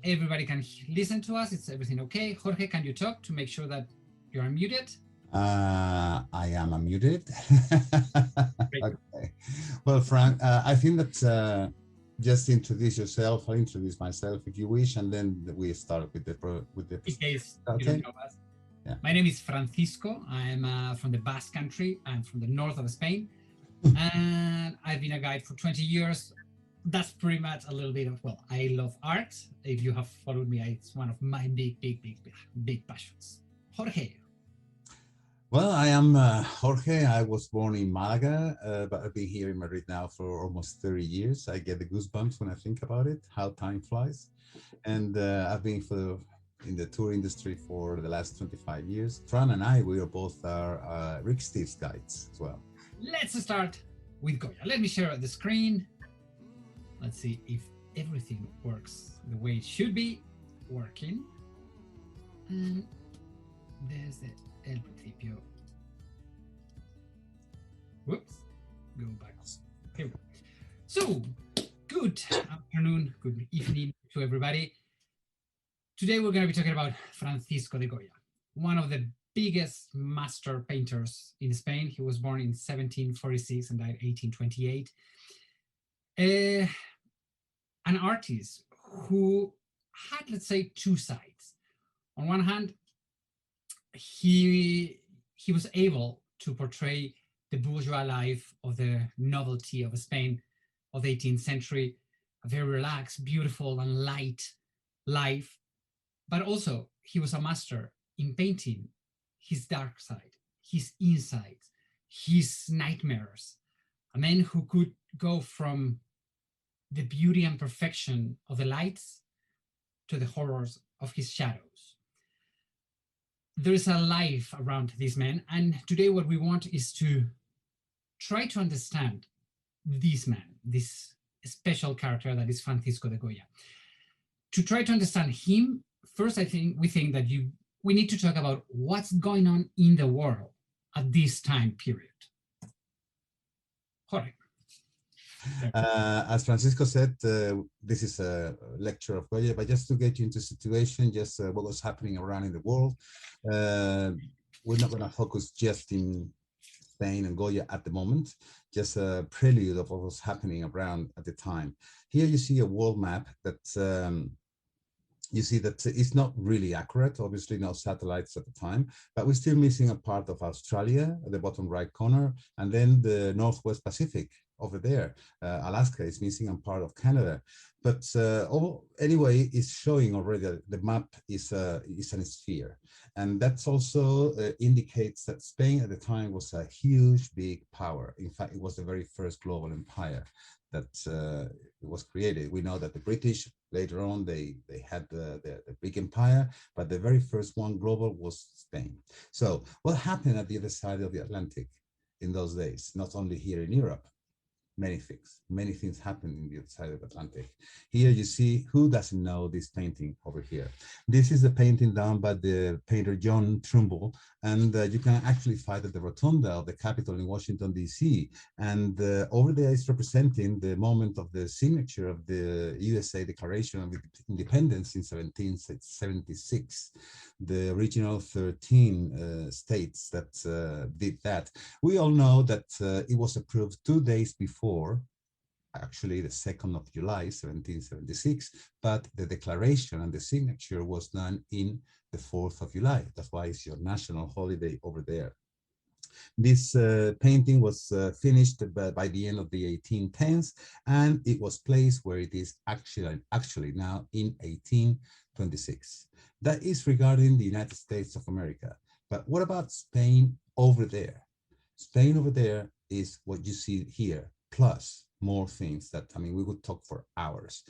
everybody can listen to us. It's everything okay? Jorge, can you talk to make sure that you're unmuted? I am unmuted. Great. Okay. Well, Frank, I think that just introduce yourself. I'll introduce myself if you wish, and then we start with the In case you don't okay. know us. Yeah. My name is Francisco. I'm from the Basque Country. I'm from the north of Spain. And I've been a guide for 20 years. That's pretty much a little bit of, well, I love art. If you have followed me, it's one of my big passions. Jorge. Well, I am Jorge. I was born in Malaga, but I've been here in Madrid now for almost 30 years. I get the goosebumps when I think about it, how time flies. And I've been in the tour industry for the last 25 years. Fran and I, we are both our Rick Steves guides as well. Let's start with Goya. Let me share the screen. Let's see if everything works the way it should be working. And there's el principio. Whoops. Go back. Here we go. So, good afternoon, good evening to everybody. Today we're going to be talking about Francisco de Goya, one of the biggest master painters in Spain. He was born in 1746 and died 1828. An artist who had, let's say, two sides. On one hand, he was able to portray the bourgeois life of the novelty of Spain of the 18th century, a very relaxed, beautiful, and light life. But also, he was a master in painting his dark side, his insides, his nightmares. A man who could go from the beauty and perfection of the lights to the horrors of his shadows. There is a life around this man, and today what we want is to try to understand this man, this special character that is Francisco de Goya. To try to understand him, first, we think that we need to talk about what's going on in the world at this time period. Jorge. As Francisco said, this is a lecture of Goya, but just to get you into situation, just what was happening around in the world. We're not going to focus just in Spain and Goya at the moment, just a prelude of what was happening around at the time. Here you see a world map that you see that it's not really accurate, obviously no satellites at the time, but we're still missing a part of Australia at the bottom right corner, and then the Northwest Pacific over there. Alaska is missing a part of Canada. But anyway, it's showing already that the map is a sphere. And that's also indicates that Spain at the time was a huge, big power. In fact, it was the very first global empire that was created. We know that the British later on they had the big empire, but the very first one global was Spain. So what happened at the other side of the Atlantic in those days? Not only here in Europe, many things happened in the other side of the Atlantic. Here you see, who doesn't know this painting over here? This is a painting done by the painter John Trumbull, and you can actually find at the rotunda of the Capitol in Washington, D.C. And over there is representing the moment of the signature of the USA Declaration of Independence in 1776. The original 13 states that did that. We all know that it was approved 2 days before, actually the 2nd of July, 1776, but the declaration and the signature was done in the 4th of July. That's why it's your national holiday over there. This painting was finished by the end of the 1810s, and it was placed where it is actually now in 1826. That is regarding the United States of America. But what about Spain over there? Spain over there is what you see here, plus more things that, I mean, we would talk for hours.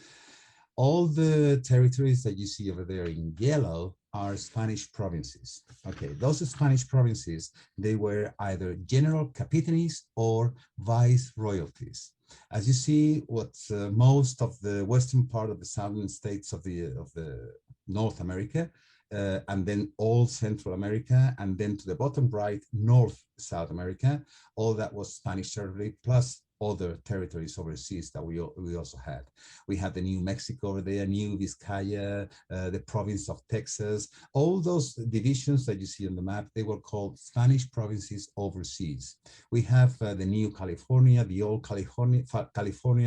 All the territories that you see over there in yellow are Spanish provinces. Okay, those Spanish provinces, they were either general capitanies or viceroyalties. As you see, what most of the western part of the southern states of the North America, and then all Central America, and then to the bottom right, North South America, all that was Spanish territory, plus other territories overseas that we also had. We had the New Mexico over there, New Vizcaya, the province of Texas. All those divisions that you see on the map, they were called Spanish provinces overseas. We have the New California, the old California,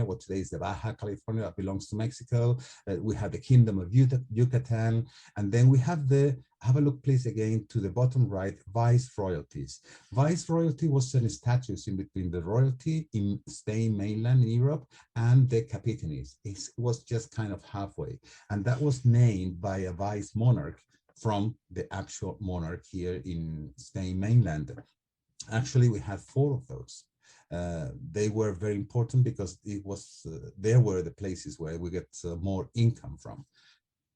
what today is the Baja California, that belongs to Mexico. We have the Kingdom of Yucatan, and then we have have a look please again to the bottom right, viceroyalties. Viceroyalty was a status in between the royalty in Spain mainland in Europe and the capitanes. It was just kind of halfway, and that was named by a vice monarch from the actual monarch here in Spain mainland. Actually, we had four of those. They were very important because it was there were the places where we get more income from.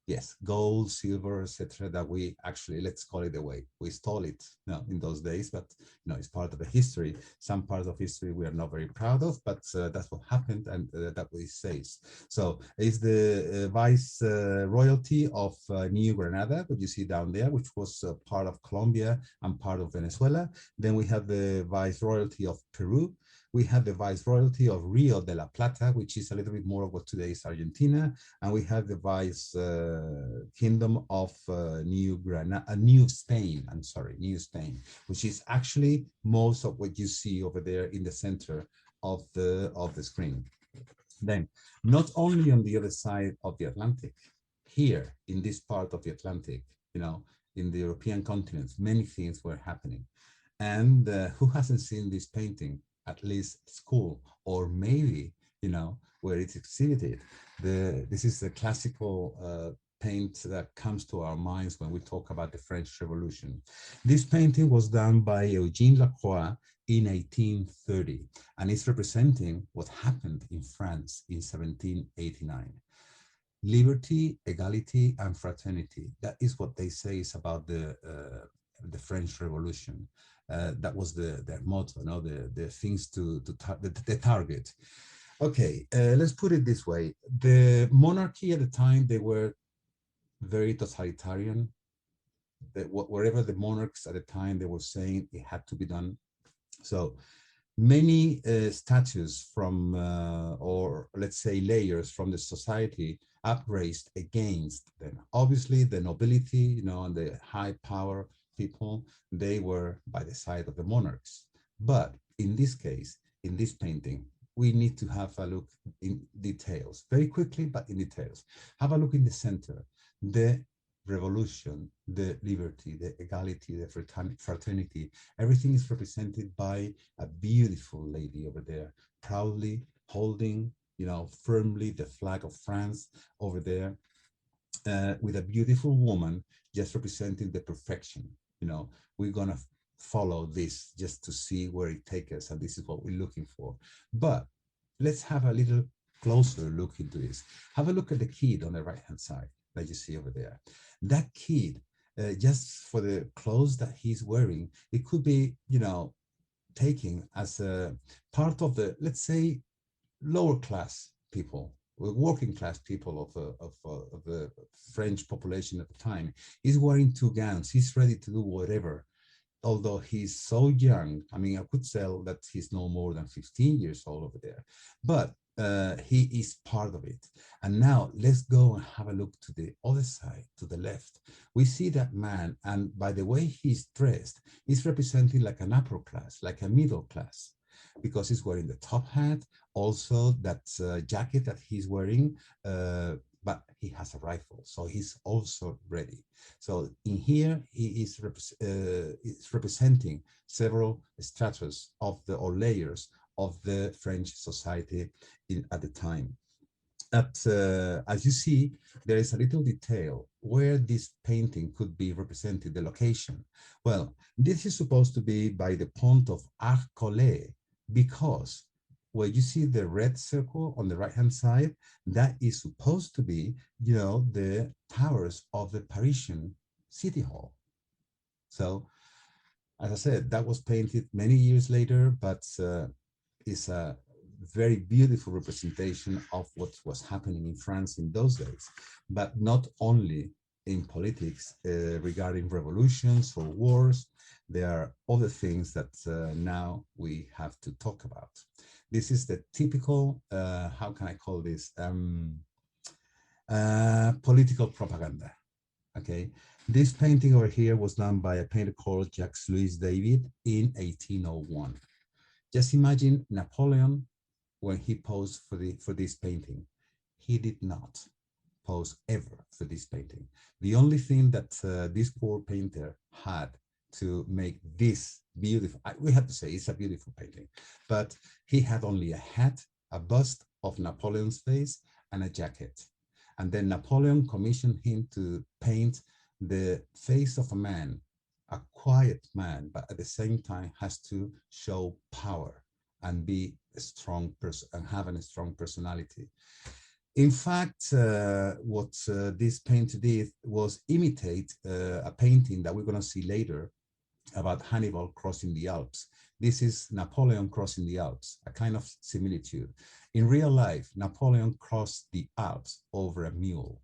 Yes, gold, silver, etc. That we actually, let's call it the way we stole it, in those days, but it's part of the history. Some parts of history we are not very proud of, but that's what happened, and that what it says. So it's the vice royalty of New Granada, what you see down there, which was part of Colombia and part of Venezuela. Then we have the vice royalty of Peru. We have the viceroyalty of Rio de la Plata, which is a little bit more of what today is Argentina, and we have the vice kingdom of New Spain. I'm sorry, New Spain, which is actually most of what you see over there in the center of the screen. Then, not only on the other side of the Atlantic, here in this part of the Atlantic, in the European continent, many things were happening. And who hasn't seen this painting? At least school, or maybe where it's exhibited. This is the classical paint that comes to our minds when we talk about the French Revolution. This painting was done by Eugène Lacroix in 1830, and it's representing what happened in France in 1789. Liberty, equality, and fraternity. That is what they say is about the French Revolution. That was their motto, the things the target. Okay, let's put it this way. The monarchy at the time, they were very totalitarian. Wherever the monarchs at the time, they were saying it had to be done. So many statues from, or let's say layers from the society upraised against them. Obviously, the nobility, and the high power people, they were by the side of the monarchs. But in this case, in this painting, we need to have a look in details, very quickly, but in details. Have a look in the center, the revolution, the liberty, the equality, the fraternity, everything is represented by a beautiful lady over there, proudly holding, firmly the flag of France over there, with a beautiful woman just representing the perfection. We're gonna follow this just to see where it takes us, and this is what we're looking for. But let's have a little closer look into this. Have a look at the kid on the right-hand side that you see over there. That kid, just for the clothes that he's wearing, it could be, taken as a part of the, let's say, lower class people, working class people of the French population at the time. He's wearing two gowns. He's ready to do whatever. Although he's so young, I mean, I could tell that he's no more than 15 years old over there, but he is part of it. And now let's go and have a look to the other side, to the left. We see that man, and by the way he's dressed, he's representing like an upper class, like a middle class, because he's wearing the top hat, also that jacket that he's wearing, but he has a rifle, so he's also ready. So in here, he is representing several stratus of or layers of the French society at the time. As you see, there is a little detail where this painting could be represented, the location. Well, this is supposed to be by the Pont of Arcolay, because where you see the red circle on the right-hand side, that is supposed to be, the towers of the Parisian City Hall. So, as I said, that was painted many years later, but it's a very beautiful representation of what was happening in France in those days. But not only in politics regarding revolutions or wars. There are other things that now we have to talk about. This is the typical, how can I call this? Political propaganda. Okay, this painting over here was done by a painter called Jacques Louis David in 1801. Just imagine Napoleon when he posed for this painting. He did not pose ever for this painting. The only thing that this poor painter had to make this beautiful, we have to say it's a beautiful painting, but he had only a hat, a bust of Napoleon's face, and a jacket. And then Napoleon commissioned him to paint the face of a man, a quiet man, but at the same time has to show power and be a strong person and have a strong personality. In fact, what this painter did was imitate a painting that we're going to see later about Hannibal crossing the Alps. This is Napoleon crossing the Alps, a kind of similitude. In real life, Napoleon crossed the Alps over a mule.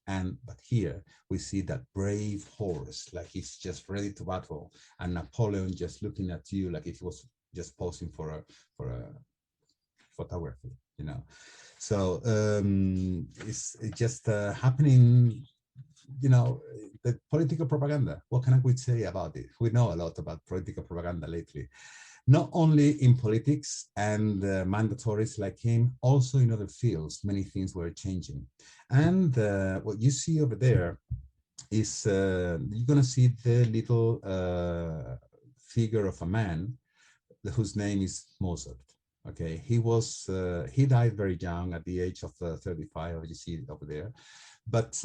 But here we see that brave horse, like he's just ready to battle, and Napoleon just looking at you like if he was just posing for a photography, you know. So it's just happening, you know, the political propaganda. What can we say about it? We know a lot about political propaganda lately, not only in politics and mandatories like him, also in other fields, many things were changing. And what you see over there is you're going to see the little figure of a man whose name is Mozart. Okay, he died very young at the age of 35, as you see over there. But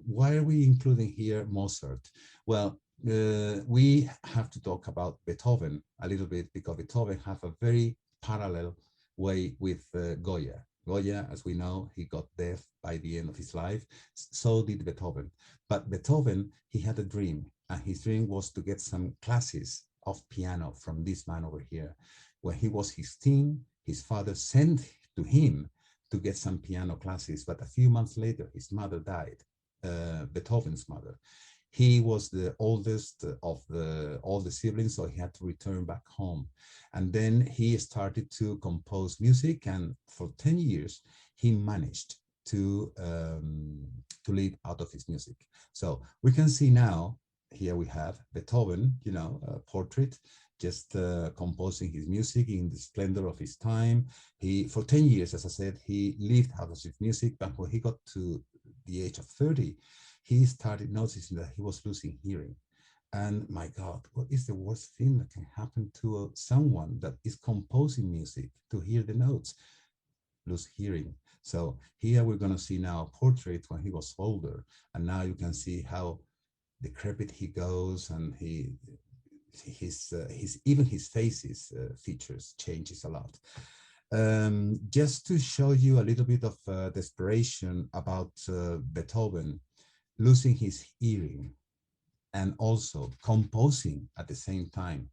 why are we including here Mozart? Well, we have to talk about Beethoven a little bit because Beethoven have a very parallel way with Goya. Goya, as we know, he got deaf by the end of his life. So did Beethoven. But Beethoven, he had a dream, and his dream was to get some classes of piano from this man over here. When he was 16, his father sent to him to get some piano classes, but a few months later, his mother died, Beethoven's mother. He was the oldest of all the siblings, so he had to return back home. And then he started to compose music, and for 10 years, he managed to live out of his music. So we can see now, here we have Beethoven, you know, a portrait, just composing his music in the splendor of his time. For 10 years, as I said, he lived out of his music, but when he got to the age of 30, he started noticing that he was losing hearing. And my God, what is the worst thing that can happen to someone that is composing music to hear the notes? Lose hearing. So here we're going to see now a portrait when he was older. And now you can see how decrepit he goes, and his even his face's features changes a lot. Just to show you a little bit of desperation about Beethoven losing his hearing and also composing at the same time.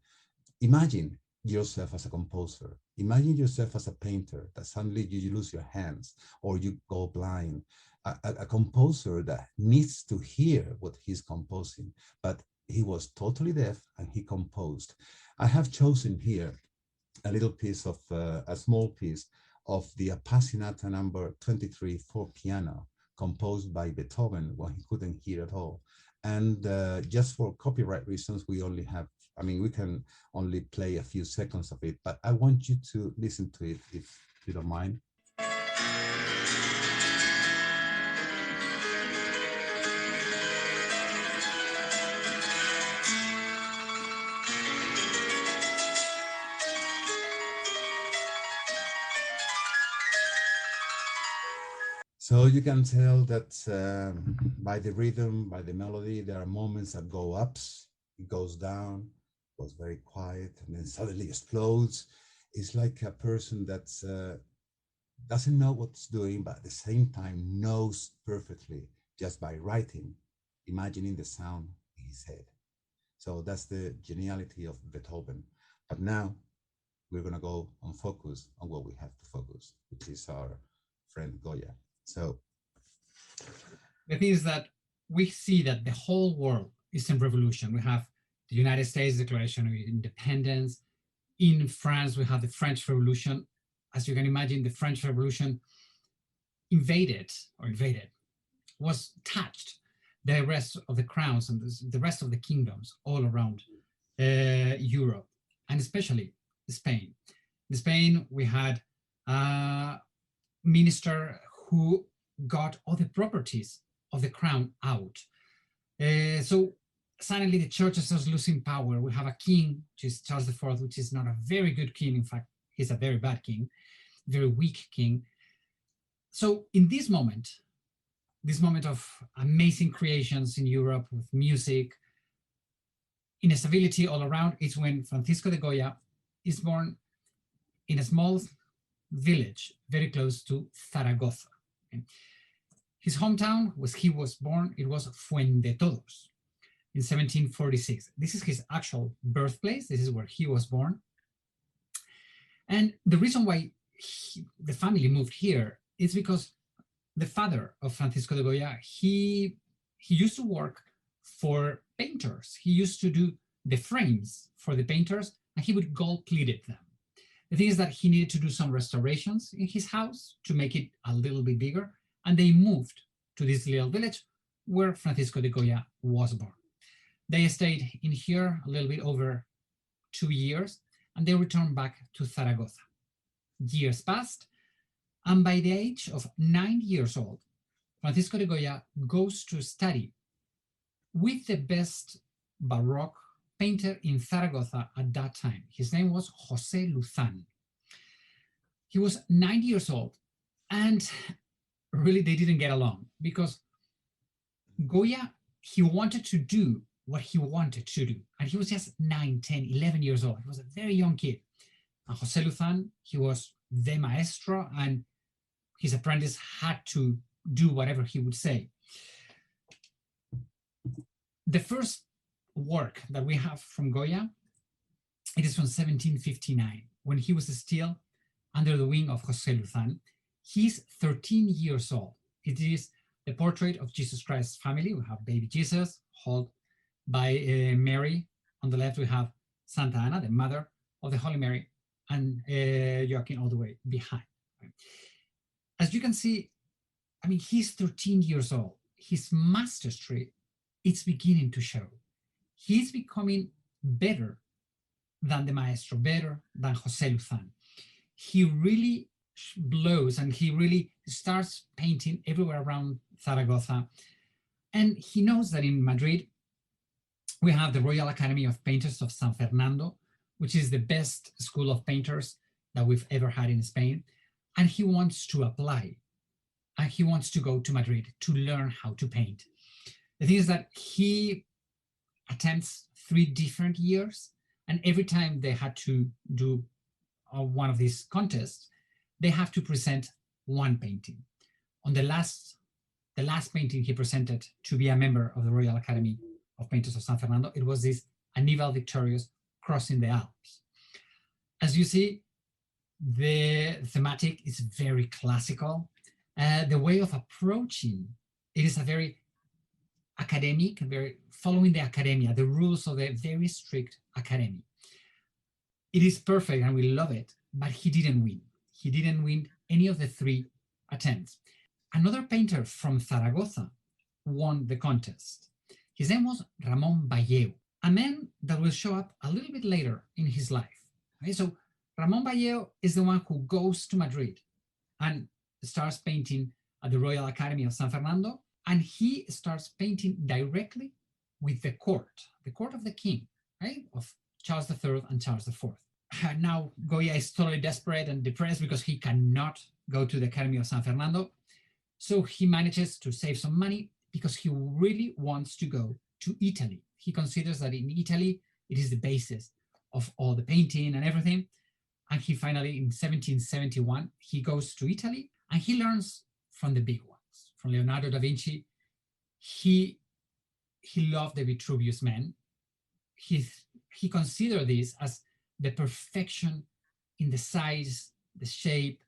Imagine yourself as a composer. Imagine yourself as a painter that suddenly you lose your hands or you go blind. A composer that needs to hear what he's composing, but he was totally deaf and he composed. I have chosen here a little piece of, a small piece of the Appassionata number 23 for piano, composed by Beethoven when he couldn't hear at all. And just for copyright reasons, we only have, I mean, we can only play a few seconds of it, but I want you to listen to it if you don't mind. So you can tell that by the rhythm, by the melody, there are moments that go ups, it goes down, goes very quiet, and then suddenly explodes. It's like a person that doesn't know what's doing, but at the same time knows perfectly just by writing, imagining the sound in his head. So that's the geniality of Beethoven. But now we're going to go and focus on what we have to focus, which is our friend Goya. So The thing is that we see that the whole world is in revolution. We have the United States Declaration of Independence. In France, we have the French Revolution. As you can imagine, the French Revolution invaded, was touched the rest of the crowns and the rest of the kingdoms all around Europe, and especially Spain. In Spain, we had a minister who got all the properties of the crown out. So suddenly the church starts losing power. We have a king, which is Charles IV, which is not a very good king. In fact, he's a very bad king, very weak king. So in this moment of amazing creations in Europe with music, instability all around, is when Francisco de Goya is born in a small village very close to Zaragoza. Okay? His hometown, where he was born, it was Fuendetodos in 1746. This is his actual birthplace. This is where he was born. And the reason why the family moved here is because the father of Francisco de Goya, he used to work for painters. He used to do the frames for the painters, and he would gold plated them. The thing is that he needed to do some restorations in his house to make it a little bit bigger, and they moved to this little village where Francisco de Goya was born. They stayed in here a little bit over 2 years, and they returned back to Zaragoza. Years passed, and by the age of 9 years old, Francisco de Goya goes to study with the best Baroque painter in Zaragoza at that time. His name was José Luzán. He was 9 years old, and really they didn't get along because Goya, he wanted to do what he wanted to do, and he was just 9, 10, 11 years old. He was a very young kid. And José Luzán, he was the maestro, and his apprentice had to do whatever he would say. The first work that we have from Goya, it is from 1759, when he was still under the wing of José Luzán. He's 13 years old. It is the portrait of Jesus Christ's family. We have baby Jesus, held by Mary. On the left, we have Santa Anna, the mother of the Holy Mary, and Joaquin all the way behind. As you can see, I mean, he's 13 years old. His mastery, it's beginning to show. He's becoming better than the maestro, better than José Luzán. He really blows and he really starts painting everywhere around Zaragoza. And he knows that in Madrid, we have the Royal Academy of Painters of San Fernando, which is the best school of painters that we've ever had in Spain. And he wants to apply. And he wants to go to Madrid to learn how to paint. The thing is that he attempts 3 different years, and every time they had to do one of these contests, they have to present one painting. On the last painting he presented to be a member of the Royal Academy of Painters of San Fernando, it was this Aníbal Victorious crossing the Alps. As you see, the thematic is very classical. The way of approaching it is a very academic, very following the academia, the rules of the very strict academy. It is perfect and we love it, but he didn't win. He didn't win any of the 3 attempts. Another painter from Zaragoza won the contest. His name was Ramón Valleo, a man that will show up a little bit later in his life. Okay, so Ramón Valleo is the one who goes to Madrid and starts painting at the Royal Academy of San Fernando, and he starts painting directly with the court of the king, right, of Charles III and Charles IV. Now Goya is totally desperate and depressed because he cannot go to the Academy of San Fernando. So he manages to save some money because he really wants to go to Italy. He considers that in Italy, it is the basis of all the painting and everything. And he finally, in 1771, he goes to Italy and he learns from the big ones, from Leonardo da Vinci. He loved the Vitruvius Man. He considered this as the perfection in the size, the shape,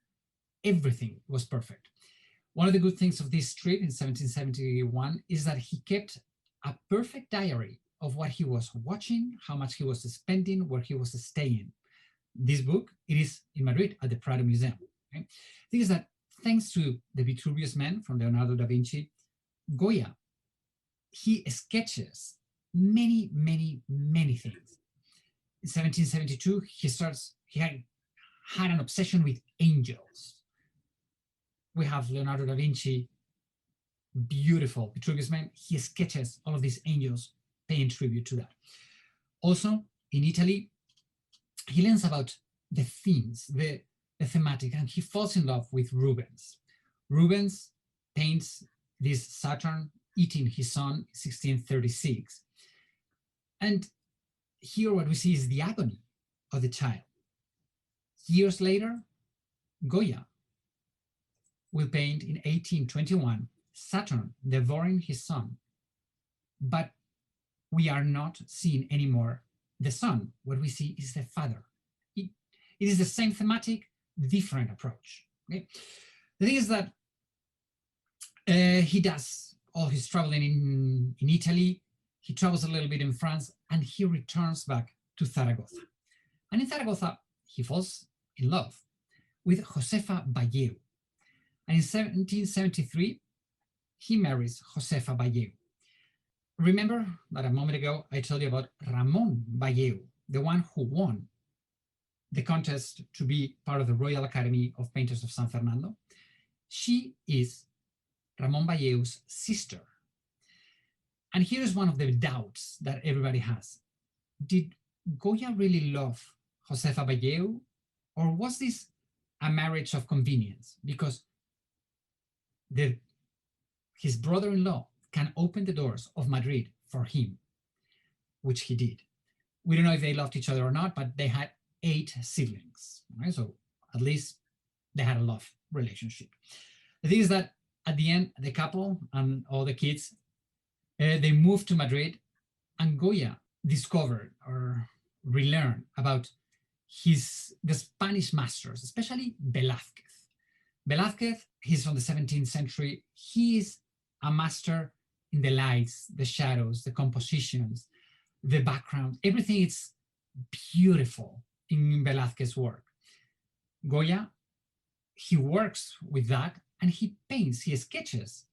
everything was perfect. One of the good things of this trip in 1771 is that he kept a perfect diary of what he was watching, how much he was spending, where he was staying. This book, it is in Madrid at the Prado Museum. Okay? The thing is that thanks to the Vitruvius Man from Leonardo da Vinci, Goya, he sketches many, many, many things. In 1772, he had an obsession with angels. We have Leonardo da Vinci, beautiful Vitruvius Man. He sketches all of these angels, paying tribute to that. Also, in Italy, he learns about the themes, the thematic, and he falls in love with Rubens. Rubens paints this Saturn eating his son in 1636. And here what we see is the agony of the child. Years later, Goya will paint in 1821 Saturn devouring his son, but we are not seeing anymore the son. What we see is the father. It is the same thematic, different approach. Okay? The thing is that he does all his traveling in Italy, he travels a little bit in France, and he returns back to Zaragoza. And in Zaragoza, he falls in love with Josefa Valleu. And in 1773, he marries Josefa Valleu. Remember that a moment ago I told you about Ramon Valleu, the one who won the contest to be part of the Royal Academy of Painters of San Fernando? She is Ramon Valleu's sister. And here is one of the doubts that everybody has. Did Goya really love Josefa Valleu, or was this a marriage of convenience? Because his brother-in-law can open the doors of Madrid for him, which he did. We don't know if they loved each other or not, but they had 8 siblings, right? So at least they had a love relationship. The thing is that at the end, the couple and all the kids, they moved to Madrid, and Goya discovered or relearned about the Spanish masters, especially Velázquez. Velázquez, he's from the 17th century. He is a master in the lights, the shadows, the compositions, the background. Everything is beautiful in Velázquez's work. Goya, he works with that, and he paints, he sketches,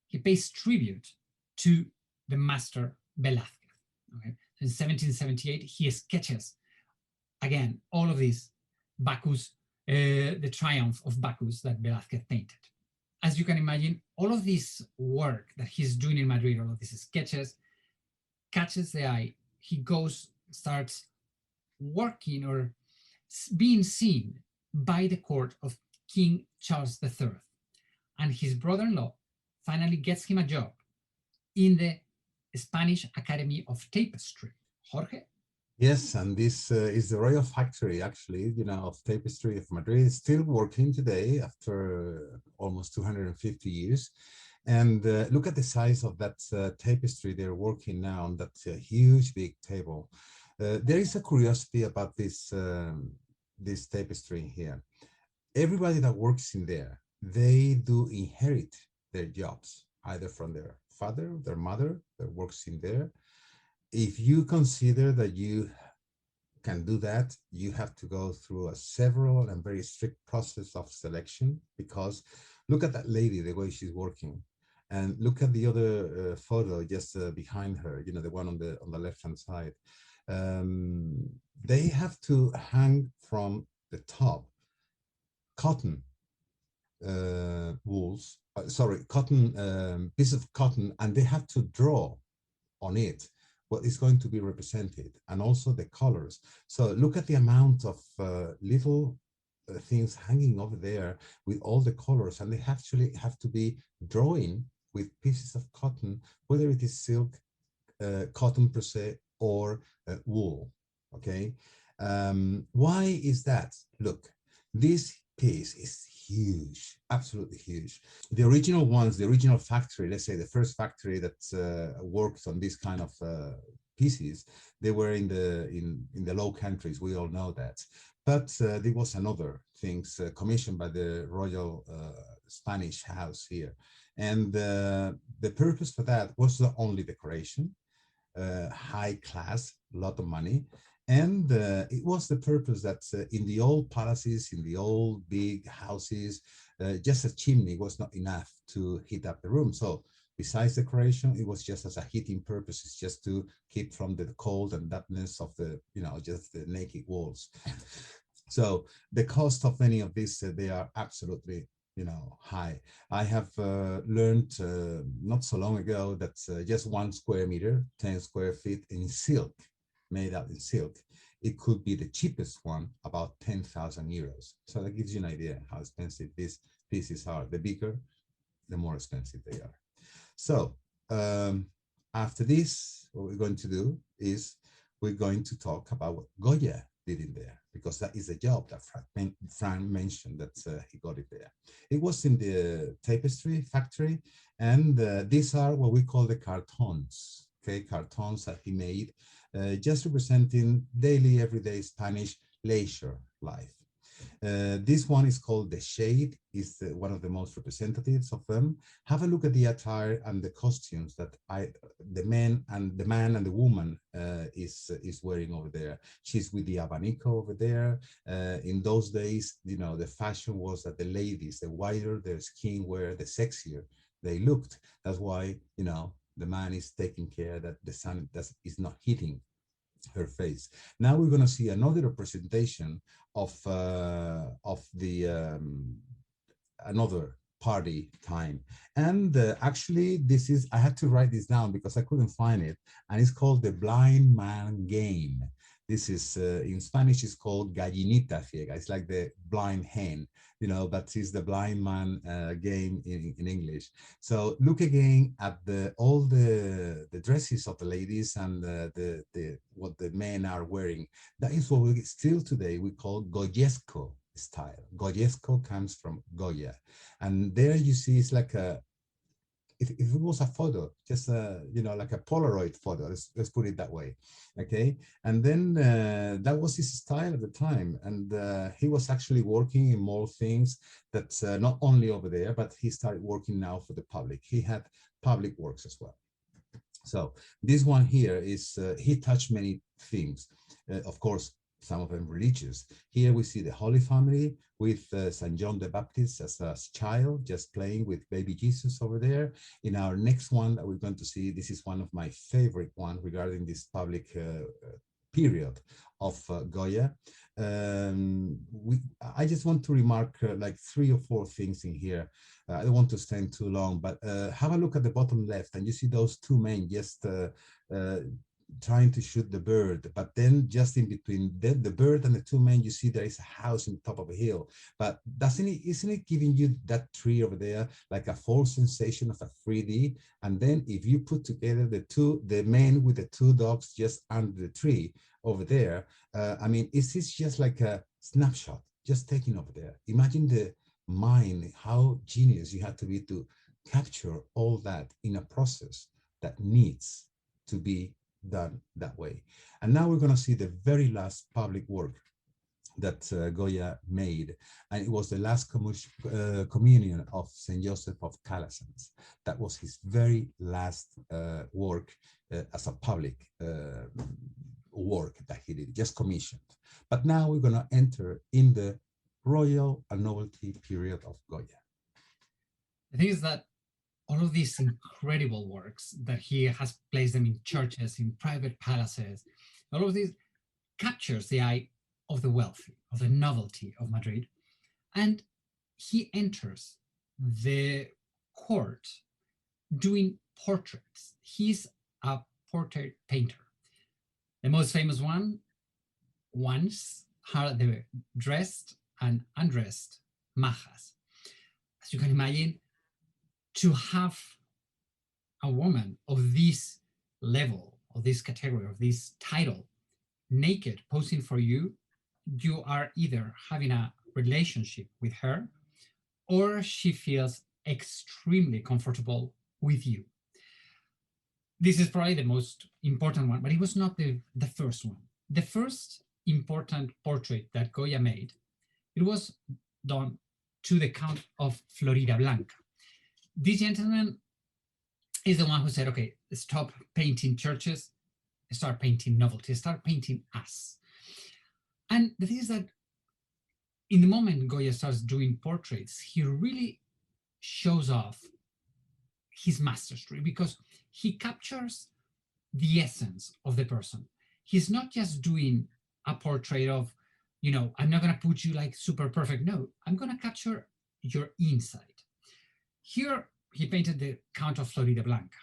he pays tribute to the master Velázquez. Okay? So in 1778, he sketches, again, all of these Bacchus, the triumph of Bacchus that Velázquez painted. As you can imagine, all of this work that he's doing in Madrid, all of these sketches, catches the eye. He starts working or being seen by the court of King Charles III. And his brother-in-law finally gets him a job in the Spanish Academy of Tapestry. Jorge? Yes, and this is the Royal Factory, actually, of Tapestry of Madrid. It's still working today after almost 250 years. And look at the size of that tapestry they're working now on that huge, big table. There is a curiosity about this tapestry here. Everybody that works in there, they do inherit their jobs, either from their father, their mother that works in there. If you consider that you can do that, you have to go through a several and very strict process of selection, because look at that lady, the way she's working. And look at the other photo just behind her, the one on the left-hand side. They have to hang from the top cotton wools, cotton piece of cotton, and they have to draw on it what is going to be represented, and also the colors. So look at the amount of little things hanging over there with all the colors, and they actually have to be drawing with pieces of cotton, whether it is silk, cotton per se, or wool. Okay, why is that? Look, this piece is huge, absolutely huge. The original ones, the original factory, let's say the first factory that worked on this kind of pieces, they were in the Low Countries. We all know that. But there was another things commissioned by the Royal Spanish House here, and the purpose for that was not only decoration, high class, a lot of money. And it was the purpose that in the old palaces, in the old big houses, just a chimney was not enough to heat up the room. So besides decoration, it was just as a heating purposes, just to keep from the cold and dampness of the, just the naked walls. So the cost of any of this, they are absolutely, high. I have learned not so long ago that just 1 square meter, 10 square feet in silk, made out in silk, it could be the cheapest one, about 10,000 euros. So that gives you an idea how expensive these pieces are. The bigger, the more expensive they are. So after this, what we're going to do is we're going to talk about what Goya did in there, because that is a job that Frank mentioned that he got it there. It was in the tapestry factory, and these are what we call the cartons, okay, cartons that he made, just representing daily, everyday Spanish leisure life. This one is called The Shade, is one of the most representatives of them. Have a look at the attire and the costumes that the man and the woman is wearing over there. She's with the abanico over there. In those days, the fashion was that the ladies, the whiter their skin were, the sexier they looked. That's why, the man is taking care that the sun is not hitting her face. Now we're going to see another representation of the another party time, and actually this is, I had to write this down because I couldn't find it, and it's called the blind man game. This is in Spanish it's called gallinita ciega. It's like the blind hen, but it's the blind man game in English. So look again at all the dresses of the ladies and the what the men are wearing. That is what we still today we call Goyesco style. Goyesco comes from Goya, and there you see it's like a, if it was a photo, just like a Polaroid photo, let's put it that way, okay? And then that was his style at the time, and he was actually working in more things that's not only over there, but he started working now for the public. He had public works as well. So this one here is, he touched many things. Of course, some of them religious. Here we see the Holy Family with St. John the Baptist as a child, just playing with baby Jesus over there. In our next one that we're going to see, this is one of my favorite ones regarding this public period of Goya. I just want to remark like 3 or 4 things in here. I don't want to stand too long, but have a look at the bottom left, and you see those 2 men just trying to shoot the bird, but then just in between the bird and the 2 men, you see there is a house on top of a hill. But isn't it giving you that tree over there like a false sensation of a 3D? And then if you put together the men with the 2 dogs just under the tree over there, I mean, is this just like a snapshot just taken over there? Imagine the mind, how genius you have to be to capture all that in a process that needs to be done that way. And now we're going to see the very last public work that Goya made, and it was the last communion of Saint Joseph of Calasanz. That was his very last work as a public work that he did, just commissioned. But now we're going to enter in the royal and novelty period of Goya. The thing is that all of these incredible works that he has placed them in churches, in private palaces, all of these captures the eye of the wealthy, of the novelty of Madrid. And he enters the court doing portraits. He's a portrait painter. The most famous ones are the dressed and undressed majas. As you can imagine, to have a woman of this level, of this category, of this title, naked posing for you, you are either having a relationship with her or she feels extremely comfortable with you. This is probably the most important one, but it was not the first one. The first important portrait that Goya made, it was done to the Count of Florida Blanca. This gentleman is the one who said, okay, stop painting churches, start painting novelty, start painting us. And the thing is that in the moment Goya starts doing portraits, he really shows off his mastery because he captures the essence of the person. He's not just doing a portrait of, I'm not going to put you like super perfect. No, I'm going to capture your inside. Here, he painted the Count of Florida Blanca.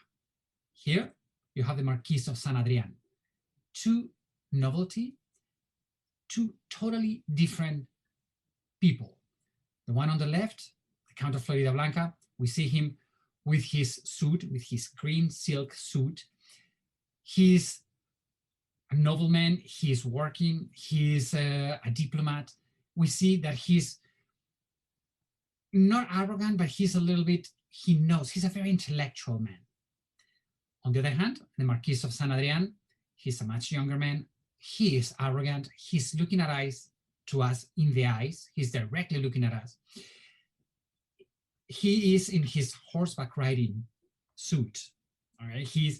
Here, you have the Marquis of San Adrian. Two novelty, two totally different people. The one on the left, the Count of Florida Blanca, we see him with his suit, with his green silk suit. He's a nobleman, he's working, he's a diplomat. We see that he's not arrogant, but he's a little bit, he knows, he's a very intellectual man. On the other hand, the Marquis of San Adrian, he's a much younger man. He is arrogant. He's looking at us in the eyes. He's directly looking at us. He is in his horseback riding suit. All right, he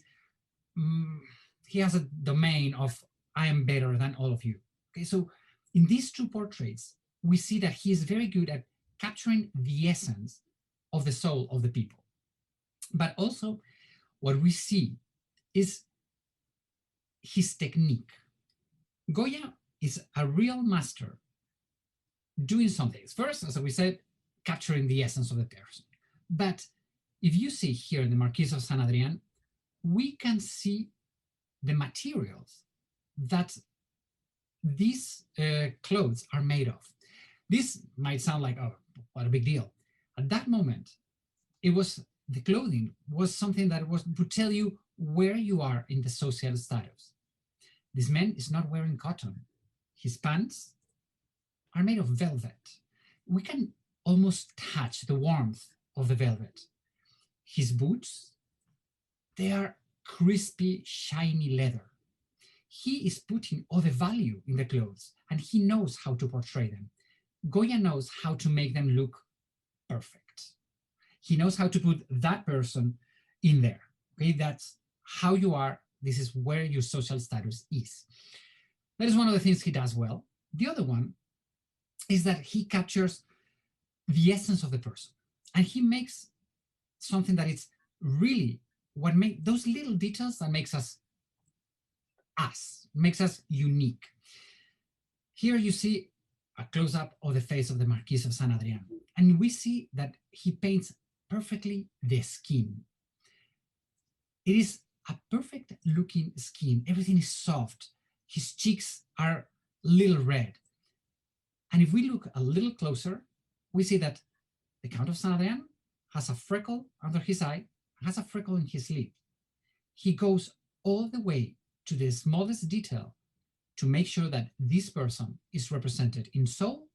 has a domain of I am better than all of you. Okay, so in these two portraits, we see that he is very good at capturing the essence of the soul of the people. But also, what we see is his technique. Goya is a real master doing some things. First, as we said, capturing the essence of the person. But if you see here in the Marquis of San Adrian, we can see the materials that these clothes are made of. This might sound like, oh, what a big deal. At that moment, the clothing was something that would tell you where you are in the social status. This man is not wearing cotton. His pants are made of velvet. We can almost touch the warmth of the velvet. His boots, they are crispy, shiny leather. He is putting all the value in the clothes and he knows how to portray them. Goya knows how to make them look perfect. He knows how to put that person in there. Okay, that's how you are. This is where your social status is. That is one of the things he does well. The other one is that he captures the essence of the person and he makes something that is really what make those little details that makes us makes us unique. Here you see a close-up of the face of the Marquis of San Adrian, and we see that he paints perfectly the skin. It is a perfect looking skin. Everything is soft. His cheeks are little red. And if we look a little closer, we see that the Count of San Adrian has a freckle under his eye, has a freckle in his lip. He goes all the way to the smallest detail to make sure that this person is represented in soul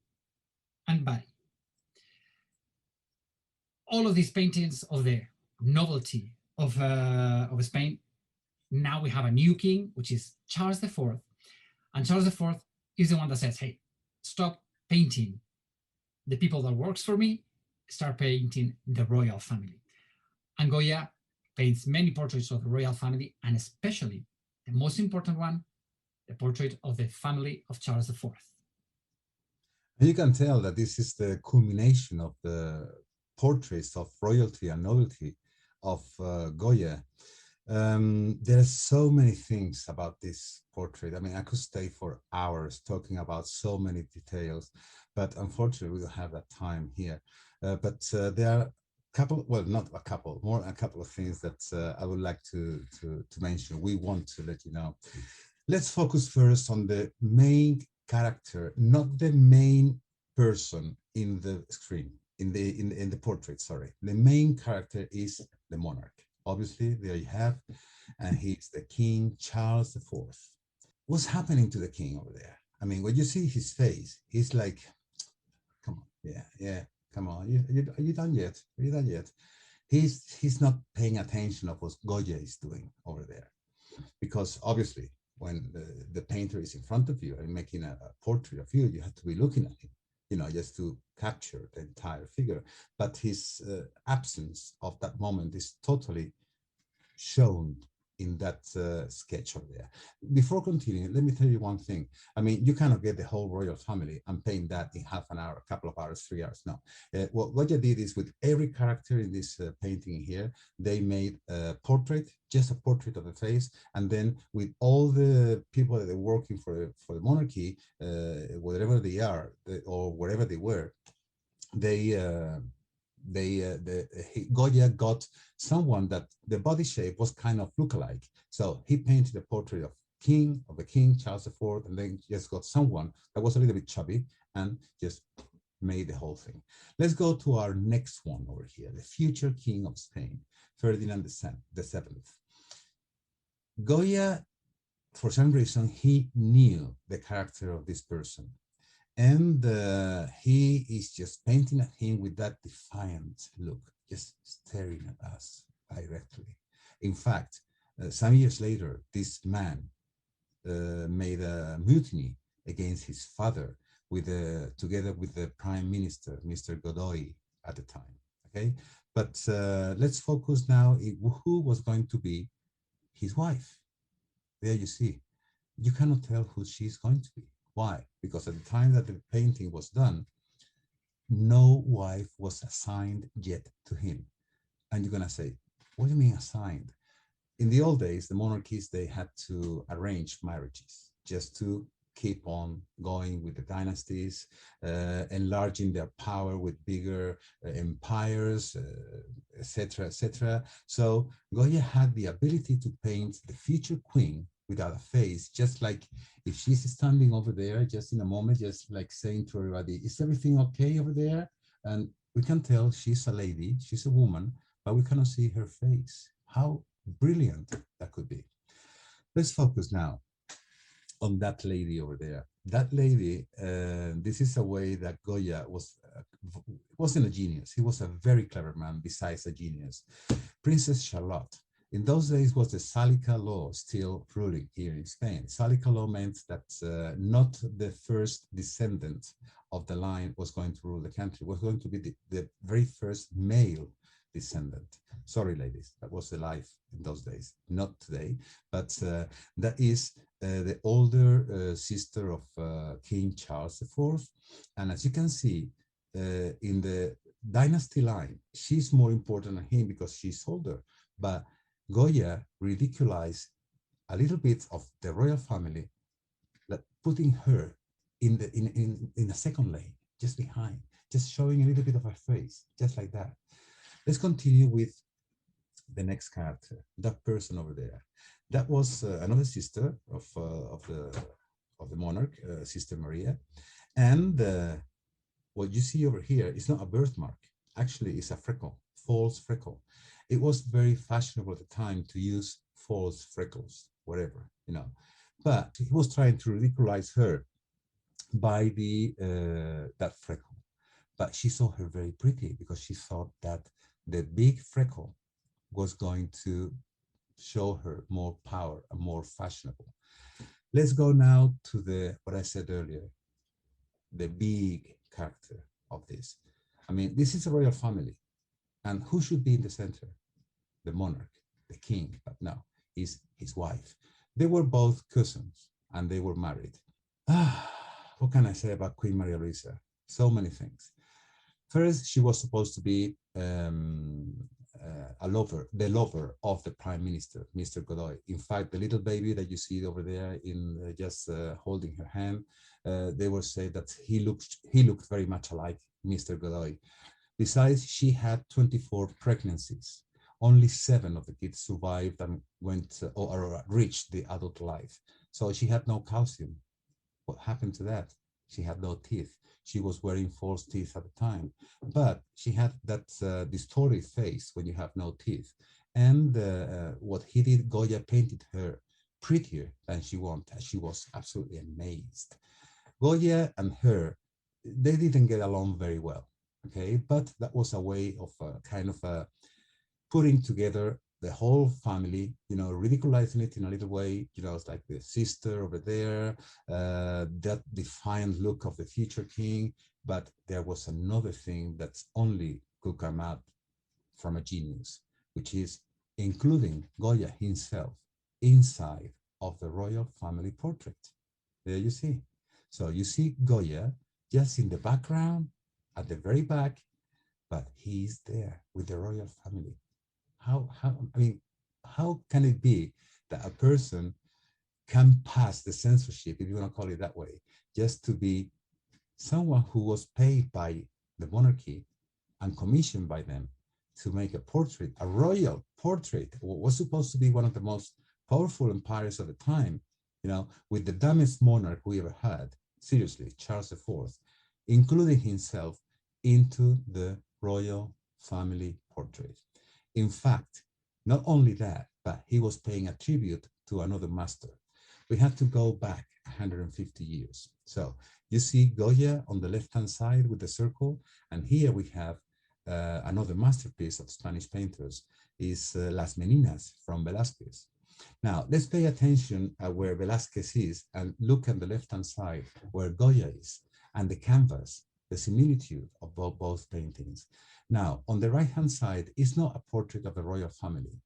and body. All of these paintings of the novelty of Spain, now we have a new king, which is Charles IV. And Charles IV is the one that says, hey, stop painting the people that works for me, start painting the royal family. And Goya paints many portraits of the royal family, and especially the most important one, the portrait of the family of Charles IV. And you can tell that this is the culmination of the portraits of royalty and novelty of Goya. There are so many things about this portrait. I mean, I could stay for hours talking about so many details, but unfortunately, we don't have that time here. But there are a couple, well, not a couple, more a couple of things that I would like to mention. We want to let you know. Let's focus first on the main character, not the main person in the screen, in the portrait, sorry. The main character is the monarch. Obviously, there you have, and he's the King Charles IV. What's happening to the king over there? I mean, when you see his face, he's like, come on, yeah, come on, are you done yet? Are you done yet? He's not paying attention of what Goya is doing over there, because obviously when the painter is in front of you and making a portrait of you, you have to be looking at him, just to capture the entire figure. But his absence of that moment is totally shown in that sketch over there. Before continuing, let me tell you one thing. I mean, you cannot get the whole royal family and paint that in half an hour, a couple of hours, 3 hours. No. What Goya did is with every character in this painting here, they made a portrait, just a portrait of the face, and then with all the people that are working for the monarchy, wherever they are or wherever they were, they Goya got someone that the body shape was kind of look-alike. So he painted a portrait of the king Charles IV, and then just got someone that was a little bit chubby and just made the whole thing. Let's go to our next one over here, the future king of Spain, Ferdinand the Seventh. Goya, for some reason, he knew the character of this person, and he is just painting at him with that defiant look, just staring at us directly. In fact, some years later, this man made a mutiny against his father together with the prime minister, Mr. Godoy, at the time. Okay, but let's focus now in who was going to be his wife. There you see, you cannot tell who she's going to be. Why? Because at the time that the painting was done, no wife was assigned yet to him. And you're going to say, what do you mean assigned? In the old days, the monarchies, they had to arrange marriages just to keep on going with the dynasties, enlarging their power with bigger empires, etc., etc. So Goya had the ability to paint the future queen without a face, just like if she's standing over there, just in a moment, just like saying to everybody, is everything okay over there? And we can tell she's a lady, she's a woman, but we cannot see her face. How brilliant that could be. Let's focus now on that lady over there. That lady, this is a way that Goya wasn't a genius. He was a very clever man, besides a genius. Princess Charlotte. In those days was the Salica law still ruling here in Spain. Salica law meant that not the first descendant of the line was going to rule the country, was going to be the very first male descendant. Sorry, ladies, that was the life in those days, not today, but that is the older sister of King Charles IV. And as you can see, in the dynasty line, she's more important than him because she's older. But Goya ridiculized a little bit of the royal family, like putting her in a second lane, just behind, just showing a little bit of her face, just like that. Let's continue with the next character, that person over there. That was another sister of the monarch, Sister Maria. And what you see over here is not a birthmark. Actually, it's a freckle, false freckle. It was very fashionable at the time to use false freckles, whatever, But he was trying to ridiculize her by that freckle. But she saw her very pretty because she thought that the big freckle was going to show her more power and more fashionable. Let's go now to what I said earlier, the big character of this. I mean, this is a royal family, and who should be in the center? The monarch, the king, but no, is his wife. They were both cousins, and they were married. What can I say about Queen Maria Luisa? So many things. First, she was supposed to be the lover of the prime minister, Mr. Godoy. In fact, the little baby that you see over there in just holding her hand, they were saying that he looked very much like Mr. Godoy. Besides, she had 24 pregnancies. Only 7 of the kids survived and went or reached the adult life. So she had no calcium. What happened to that? She had no teeth. She was wearing false teeth at the time, but she had that distorted face when you have no teeth. And what he did, Goya painted her prettier than she wanted. She was absolutely amazed. Goya and her, they didn't get along very well, okay? But that was a way of kind of putting together the whole family, ridiculizing it in a little way. It's like the sister over there, that defiant look of the future king. But there was another thing that's only could come out from a genius, which is including Goya himself inside of the royal family portrait. There you see. So you see Goya just in the background, at the very back, but he's there with the royal family. I mean, how can it be that a person can pass the censorship, if you want to call it that way, just to be someone who was paid by the monarchy and commissioned by them to make a portrait, a royal portrait, what was supposed to be one of the most powerful empires of the time, with the dumbest monarch we ever had, seriously, Charles IV, including himself into the royal family portrait. In fact, not only that, but he was paying a tribute to another master. We have to go back 150 years. So you see Goya on the left-hand side with the circle, and here we have another masterpiece of Spanish painters, is Las Meninas from Velázquez. Now, let's pay attention at where Velázquez is and look at the left-hand side where Goya is, and the canvas, the similitude of both paintings. Now, on the right-hand side is not a portrait of the royal family,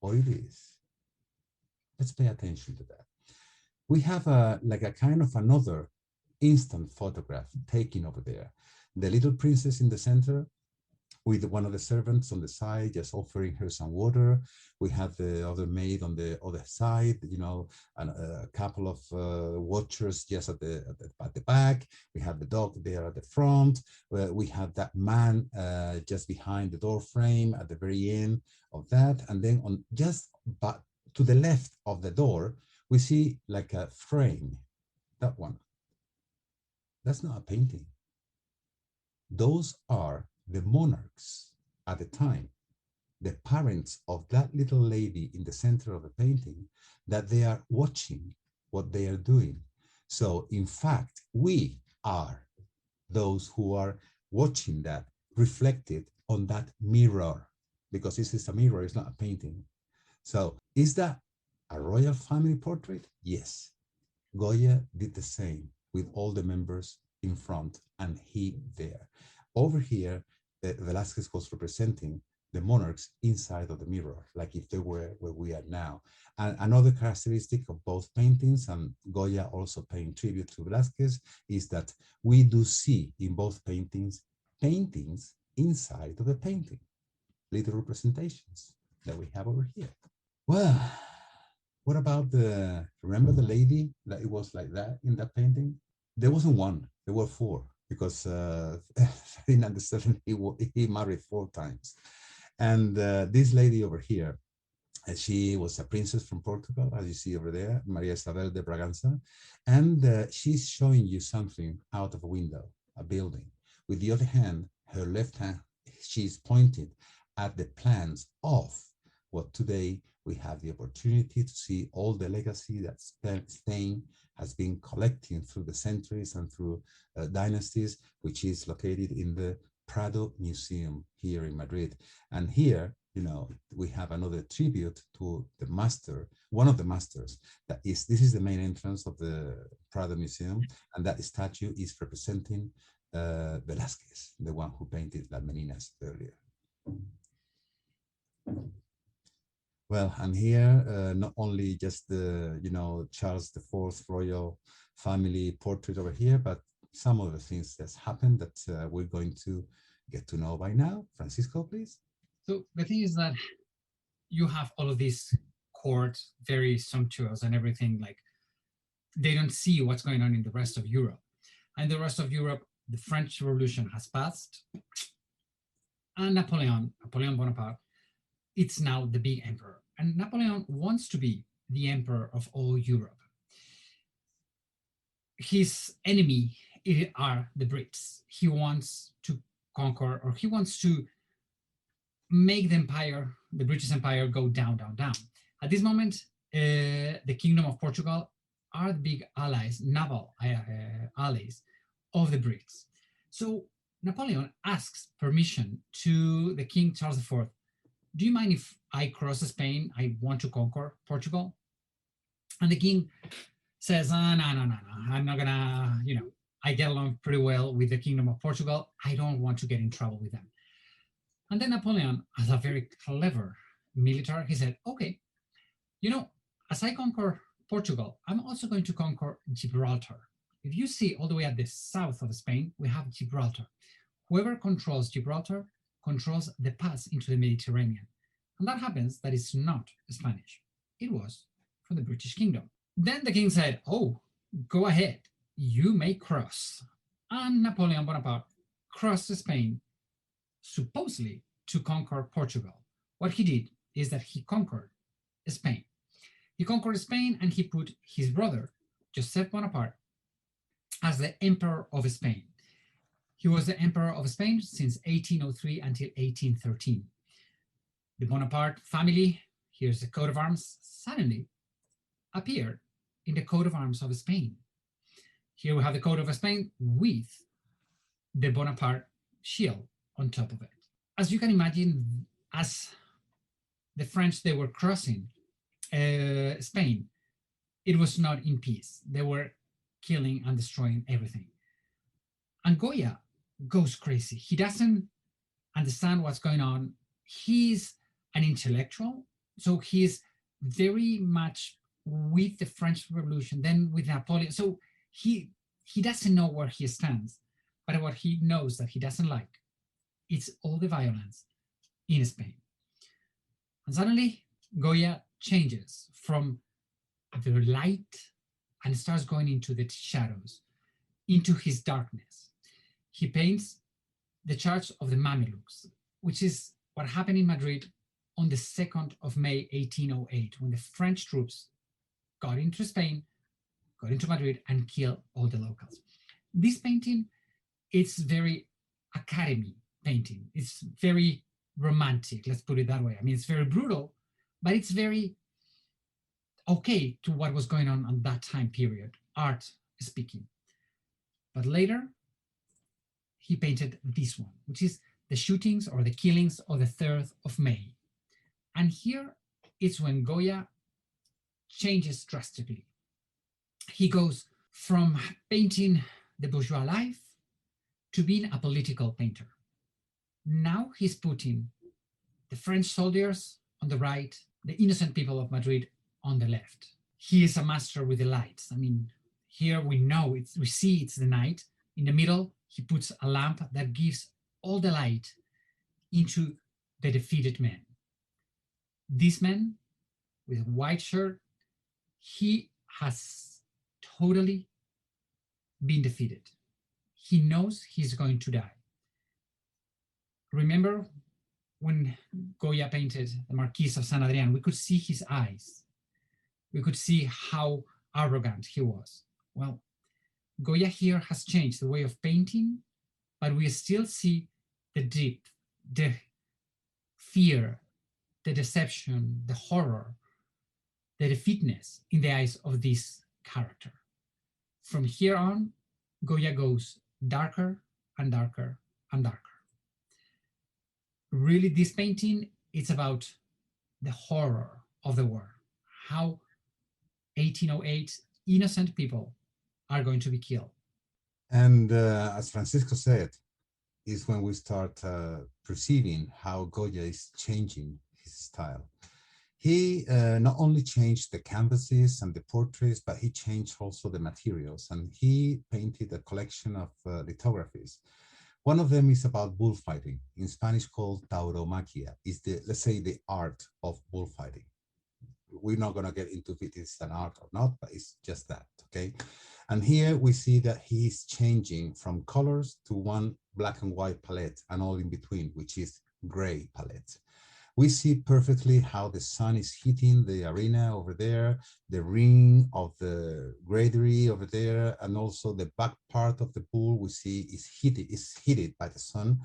or it is. Let's pay attention to that. We have like a kind of another instant photograph taken over there. The little princess in the center with one of the servants on the side, just offering her some water. We have the other maid on the other side, and a couple of watchers just at the back. We have the dog there at the front. We have that man just behind the door frame at the very end of that. And then but to the left of the door, we see like a frame, that one. That's not a painting. Those are the monarchs at the time, the parents of that little lady in the center of the painting, that they are watching what they are doing. So in fact, we are those who are watching that reflected on that mirror, because this is a mirror, it's not a painting. So is that a royal family portrait? Yes. Goya did the same with all the members in front and he there. Over here, Velázquez was representing the monarchs inside of the mirror, like if they were where we are now. And another characteristic of both paintings, and Goya also paying tribute to Velázquez, is that we do see in both paintings inside of the painting, little representations that we have over here. Well, what about remember the lady that it was like that in that painting? There wasn't one, there were four, because Ferdinand VII, he married 4 times. And this lady over here, she was a princess from Portugal, as you see over there, Maria Isabel de Braganza. And she's showing you something out of a window, a building. With the other hand, her left hand, she's pointed at the plans of what today we have the opportunity to see all the legacy that Spain has been collecting through the centuries and through dynasties, which is located in the Prado Museum here in Madrid. And here, we have another tribute to the master, one of the masters. This is the main entrance of the Prado Museum, and that statue is representing Velázquez, the one who painted Las Meninas earlier. Well, and here, not only just the, Charles IV royal family portrait over here, but some of the things that's happened that we're going to get to know by now. Francisco, please. So the thing is that you have all of these court, very sumptuous and everything, like they don't see what's going on in the rest of Europe. And the rest of Europe, the French Revolution has passed, and Napoleon Bonaparte, it's now the big emperor. And Napoleon wants to be the emperor of all Europe. His enemy are the Brits. He wants to conquer, or he wants to make the British Empire, go down, down, down. At this moment, the Kingdom of Portugal are the big allies, naval allies of the Brits. So Napoleon asks permission to the King Charles IV do you mind if I cross Spain? I want to conquer Portugal. And the king says, no, no, no, no, I'm not gonna, I get along pretty well with the Kingdom of Portugal. I don't want to get in trouble with them. And then Napoleon, as a very clever military, he said, okay, you know, as I conquer Portugal, I'm also going to conquer Gibraltar. If you see all the way at the south of Spain, we have Gibraltar. Whoever controls Gibraltar controls the pass into the Mediterranean. And that happens that it's not Spanish. It was from the British Kingdom. Then the king said, oh, go ahead, you may cross. And Napoleon Bonaparte crossed Spain, supposedly to conquer Portugal. What he did is that he conquered Spain. He conquered Spain and he put his brother, Joseph Bonaparte, as the Emperor of Spain. He was the Emperor of Spain since 1803 until 1813. The Bonaparte family, here's the coat of arms, suddenly appeared in the coat of arms of Spain. Here we have the coat of Spain with the Bonaparte shield on top of it. As you can imagine, as the French, they were crossing Spain, it was not in peace. They were killing and destroying everything. And Goya goes crazy. He doesn't understand what's going on. He's an intellectual, so he's very much with the French Revolution, then with Napoleon. So he doesn't know where he stands, but what he knows that he doesn't like, it's all the violence in Spain. And suddenly Goya changes from the light and starts going into the shadows, into his darkness. He paints the charge of the Mamelukes, which is what happened in Madrid on the 2nd of May 1808, when the French troops got into Spain, got into Madrid, and killed all the locals. This painting, it's very academy painting. It's very romantic, let's put it that way. I mean, it's very brutal, but it's very okay to what was going on that time period, art speaking. But later, he painted this one, which is the shootings or the killings of the 3rd of May. And here it's when Goya changes drastically. He goes from painting the bourgeois life to being a political painter. Now he's putting the French soldiers on the right, the innocent people of Madrid on the left. He is a master with the lights. I mean, here we know we see it's the night. In the middle, he puts a lamp that gives all the light into the defeated men. This man with a white shirt, he has totally been defeated. He knows he's going to die. Remember when Goya painted the Marquis of San Adrian, we could see his eyes. We could see how arrogant he was. Well, Goya here has changed the way of painting, but we still see the deep, the fear, the deception, the horror, the defeatness in the eyes of this character. From here on, Goya goes darker and darker and darker. Really, this painting, it's about the horror of the war, how 1808 innocent people are going to be killed. And as Francisco said, is when we start perceiving how Goya is changing his style. He not only changed the canvases and the portraits, but he changed also the materials, and he painted a collection of lithographies. One of them is about bullfighting, in Spanish called tauromaquia. Is the, let's say, the art of bullfighting. We're not going to get into if it is an art or not, but it's just that, okay? And here we see that he's changing from colors to one black and white palette and all in between, which is gray palette. We see perfectly how the sun is hitting the arena over there, the ring of the gradery over there, and also the back part of the pool we see is heated by the sun.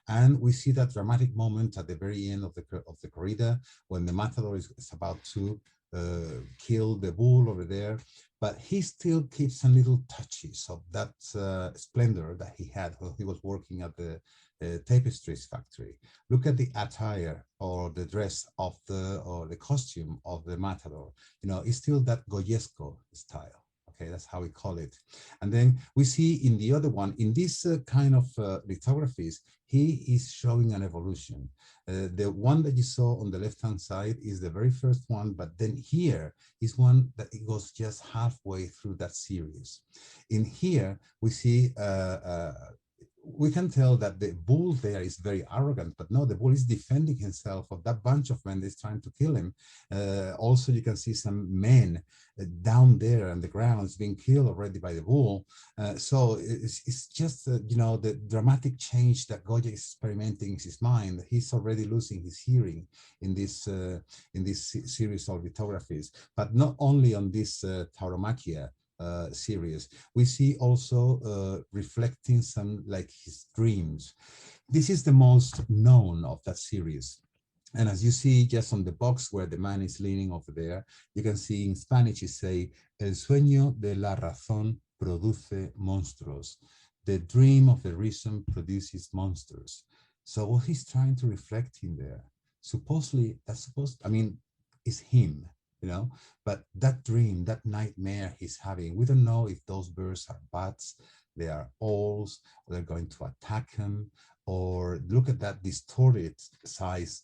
And we see that dramatic moment at the very end of the corrida when the matador is about to kill the bull over there, but he still keeps some little touches of that splendor that he had when he was working at the tapestries factory. Look at the attire or the dress of the or the costume of the matador. You know, it's still that Goyesco style. Okay, that's how we call it. And then we see in the other one, in this kind of lithographies, he is showing an evolution. The one that you saw on the left-hand side is the very first one, but then here is one that it goes just halfway through that series. In here, we see we can tell that the bull there is very arrogant, but no, the bull is defending himself of that bunch of men that's trying to kill him. Also, you can see some men down there on the ground being killed already by the bull. So it's just, you know, the dramatic change that Goya is experimenting in his mind. He's already losing his hearing in this series of lithographies, but not only on this tauromaquia series. We see also reflecting some like his dreams. This is the most known of that series. And as you see just on the box where the man is leaning over there, you can see in Spanish it say, El sueño de la razón produce monstruos. The dream of the reason produces monsters. So what he's trying to reflect in there, supposedly, I mean, it's him, you know, but that dream, that nightmare he's having, we don't know if those birds are bats, they are owls, they're going to attack him, or look at that distorted size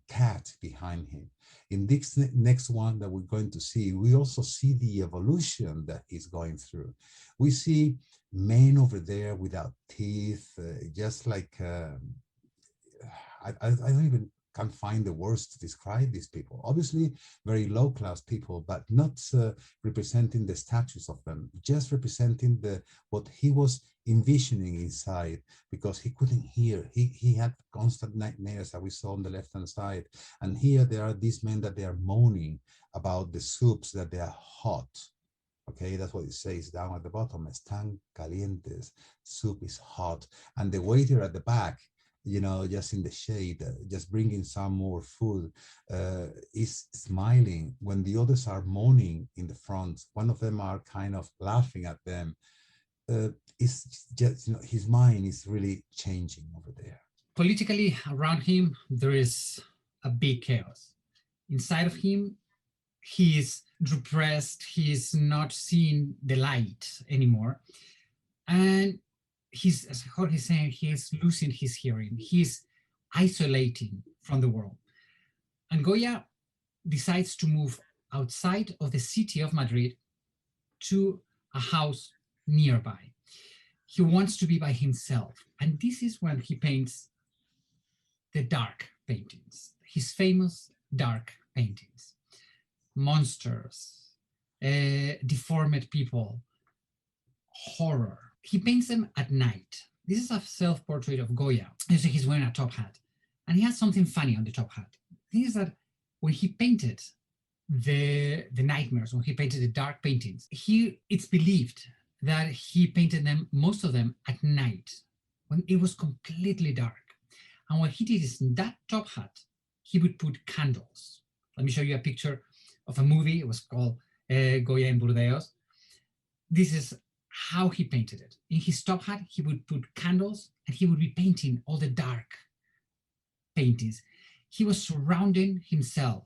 cat behind him. In this next one that we're going to see, we also see the evolution that he's going through. We see men over there without teeth, just like, I don't even can't find the words to describe these people. Obviously, very low-class people, but not representing the status of them, just representing what he was envisioning inside, because he couldn't hear. He had constant nightmares that we saw on the left-hand side. And here there are these men that they are moaning about the soups that they are hot. Okay, that's what it says down at the bottom. Están calientes. Soup is hot. And the waiter at the back, you know, just in the shade, just bringing some more food, is smiling when the others are moaning in the front. One of them are kind of laughing at them. It's just, you know, his mind is really changing over there. Politically, around him, there is a big chaos. Inside of him, he is repressed. He is not seeing the light anymore. And he's, as Jorge's saying, he is losing his hearing. He's isolating from the world. And Goya decides to move outside of the city of Madrid to a house nearby. He wants to be by himself. And this is when he paints the dark paintings, his famous dark paintings. Monsters, deformed people, horror. He paints them at night. This is a self-portrait of Goya. You see he's wearing a top hat. And he has something funny on the top hat. The thing is that when he painted the nightmares, when he painted the dark paintings, it's believed that he painted them, most of them, at night, when it was completely dark. And what he did is in that top hat, he would put candles. Let me show you a picture of a movie. It was called Goya in Burdeos. This is how he painted it. In his top hat, he would put candles and he would be painting all the dark paintings. He was surrounding himself.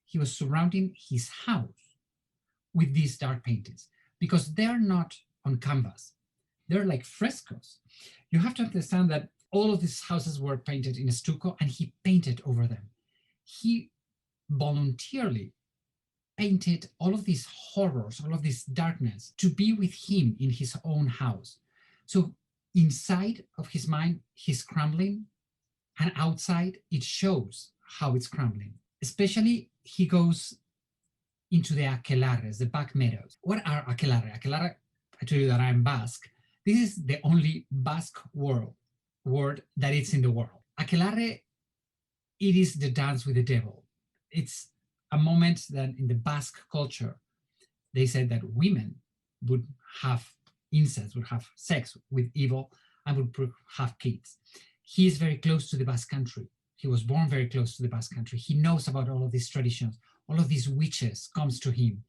He was surrounding his house with these dark paintings because they're not on canvas. They're like frescoes. You have to understand that all of these houses were painted in stucco and he painted over them. He voluntarily painted all of these horrors, all of this darkness to be with him in his own house. So inside of his mind, he's crumbling, and outside it shows how it's crumbling. Especially he goes into the aquelarres, the back meadows. What are aquelarre? Aquelarre, I told you that I'm Basque. This is the only Basque word that is in the world. Aquelarre, it is the dance with the devil. It's a moment that in the Basque culture, they said that women would have incest, would have sex with evil, and would have kids. He is very close to the Basque country. He was born very close to the Basque country. He knows about all of these traditions, all of these witches comes to him.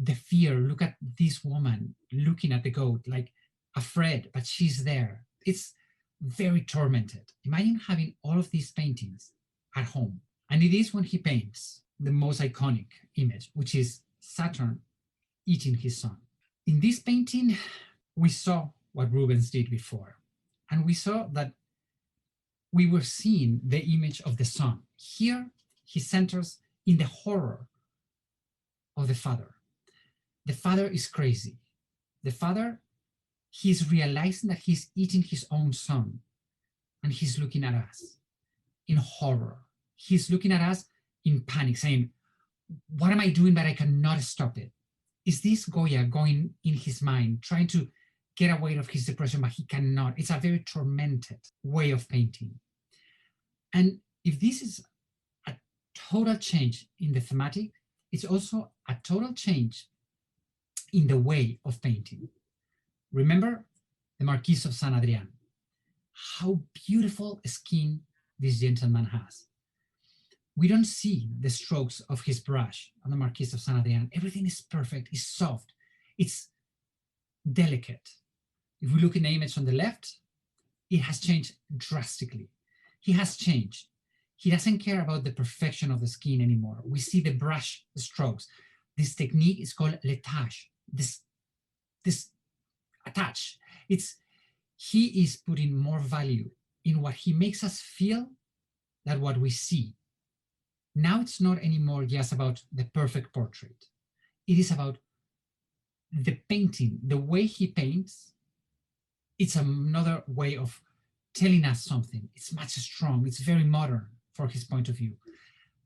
The fear, look at this woman looking at the goat, like afraid, but she's there. It's very tormented. Imagine having all of these paintings at home. And it is when he paints the most iconic image, which is Saturn eating his son. In this painting, we saw what Rubens did before, and we saw that we were seeing the image of the son. Here, he centers in the horror of the father. The father is crazy. The father, he's realizing that he's eating his own son, and he's looking at us in horror. He's looking at us in panic, saying, what am I doing that I cannot stop it? Is this Goya going in his mind, trying to get away of his depression, but he cannot? It's a very tormented way of painting. And if this is a total change in the thematic, it's also a total change in the way of painting. Remember the Marquis of Saint Adrian, how beautiful skin this gentleman has. We don't see the strokes of his brush on the Marquis of Saint Adrian. Everything is perfect, it's soft, it's delicate. If we look in the image on the left, it has changed drastically. He has changed. He doesn't care about the perfection of the skin anymore. We see the brush strokes. This technique is called l'étage. This attach. He is putting more value in what he makes us feel than what we see. Now it's not anymore just about the perfect portrait. It is about the painting, the way he paints. It's another way of telling us something. It's much strong. It's very modern for his point of view.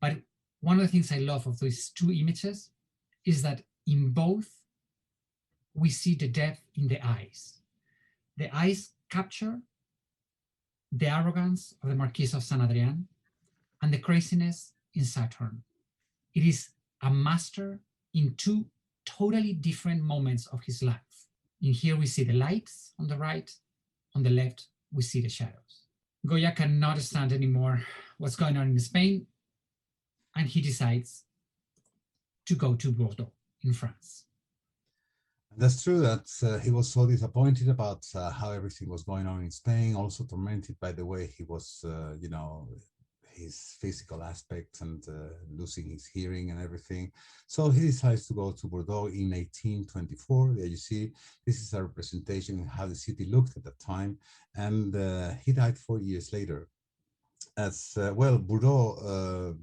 But one of the things I love of these two images is that in both, we see the depth in the eyes. The eyes capture the arrogance of the Marquis of Saint Adrian and the craziness in Saturn. It is a master in two totally different moments of his life. In here, we see the lights on the right, on the left, we see the shadows. Goya cannot stand anymore what's going on in Spain, and he decides to go to Bordeaux in France. That's true that he was so disappointed about how everything was going on in Spain, also tormented by the way he was, his physical aspects and losing his hearing and everything. So he decides to go to Bordeaux in 1824. There you see, this is a representation of how the city looked at that time. And he died 4 years later. As well, Bordeaux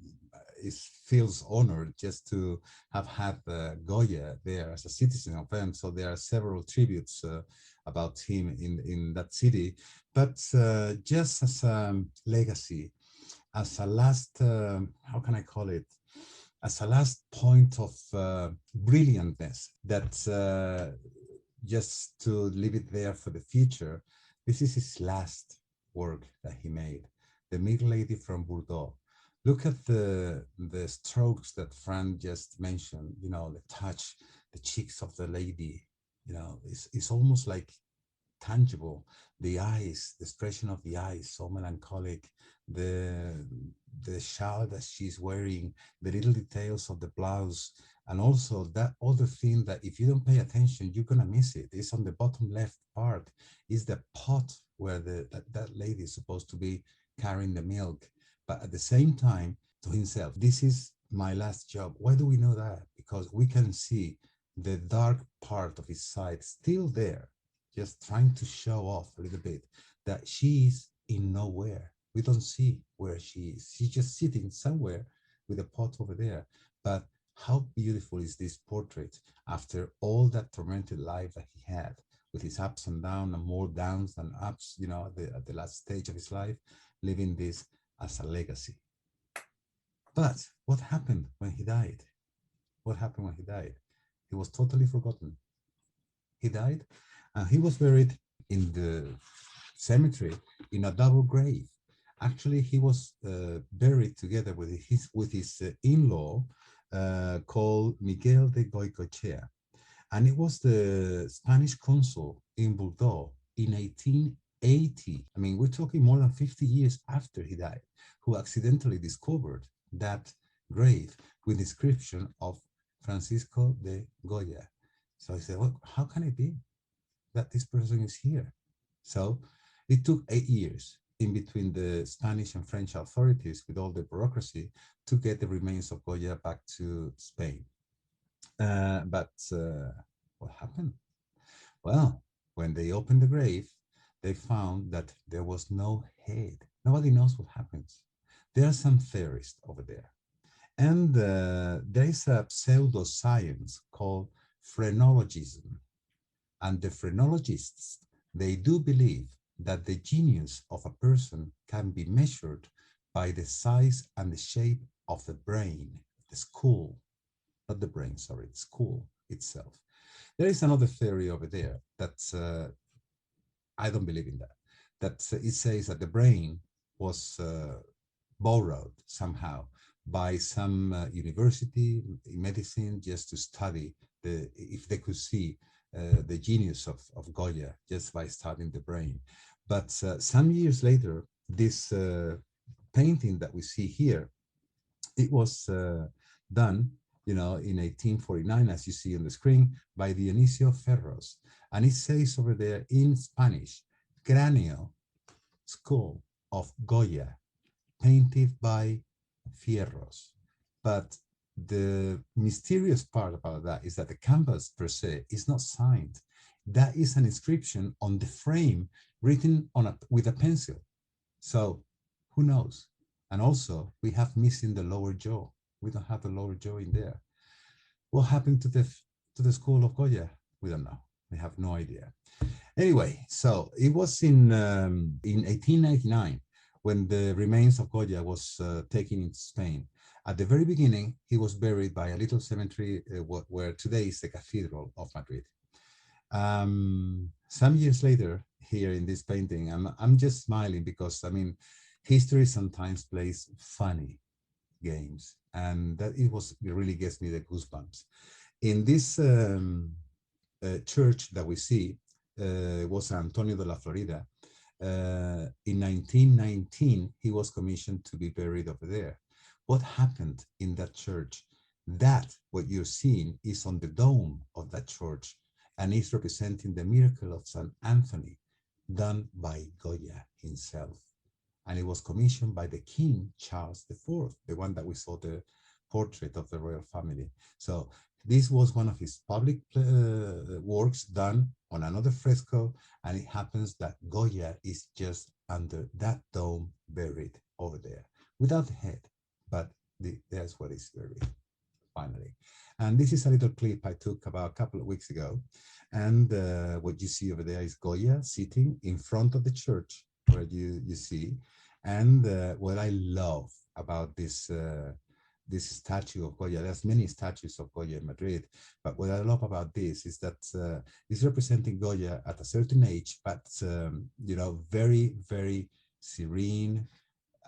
feels honored just to have had Goya there as a citizen of them. So there are several tributes about him in that city. But just as a legacy, as a last, how can I call it? As a last point of brilliantness that just to leave it there for the future, this is his last work that he made, The Meek Lady from Bordeaux. Look at the strokes that Fran just mentioned, the touch, the cheeks of the lady, it's almost like tangible. The eyes, the expression of the eyes, so melancholic, the shawl that she's wearing, the little details of the blouse, and also that other thing that if you don't pay attention, you're gonna miss it. It's on the bottom left part, is the pot where that lady is supposed to be carrying the milk. But at the same time, to himself, this is my last job. Why do we know that? Because we can see the dark part of his side still there, just trying to show off a little bit that she is in nowhere. We don't see where she is. She's just sitting somewhere with a pot over there. But how beautiful is this portrait after all that tormented life that he had, with his ups and downs and more downs than ups, at the last stage of his life, living this as a legacy. But what happened when he died? What happened when he died? He was totally forgotten. He died and he was buried in the cemetery in a double grave. Actually, he was buried together with his in-law called Miguel de Goycochea. And it was the Spanish consul in Bordeaux in 1880. I mean, we're talking more than 50 years after he died, who accidentally discovered that grave, with inscription of Francisco de Goya. So I said, well, how can it be that this person is here? So it took 8 years in between the Spanish and French authorities with all the bureaucracy to get the remains of Goya back to Spain. But what happened? Well, when they opened the grave, they found that there was no head. Nobody knows what happens. There are some theorists over there. And there is a pseudoscience called phrenologism. And the phrenologists, they do believe that the genius of a person can be measured by the size and the shape of the brain, the skull, not the brain, sorry, the skull itself. There is another theory over there that I don't believe in that. That it says that the brain was borrowed somehow by some university in medicine just to study if they could see the genius of Goya just by studying the brain. But some years later, this painting that we see here, it was done, in 1849, as you see on the screen, by Dionisio Ferros. And it says over there in Spanish, cráneo, skull of Goya, painted by Fierros. But the mysterious part about that is that the canvas per se is not signed. That is an inscription on the frame written with a pencil. So who knows? And also we have missing the lower jaw. We don't have the lower jaw in there. What happened to the school of Goya? We don't know. We have no idea. Anyway, so it was in 1899 when the remains of Goya was taken into Spain. At the very beginning, he was buried by a little cemetery where today is the Cathedral of Madrid. Some years later, here in this painting, I'm just smiling because, I mean, history sometimes plays funny games, and that it really gets me the goosebumps. In this church that we see, was Antonio de la Florida. In 1919, he was commissioned to be buried over there. What happened in that church? That what you're seeing is on the dome of that church, and is representing the miracle of St. Anthony done by Goya himself. And it was commissioned by the King Charles IV, the one that we saw the portrait of the royal family. So this was one of his public works done on another fresco, and it happens that Goya is just under that dome, buried over there, without the head, but there's what is buried, finally. And this is a little clip I took about a couple of weeks ago, and what you see over there is Goya sitting in front of the church, where you see, and what I love about this statue of Goya. There's many statues of Goya in Madrid, but what I love about this is that it's representing Goya at a certain age, but very, very serene.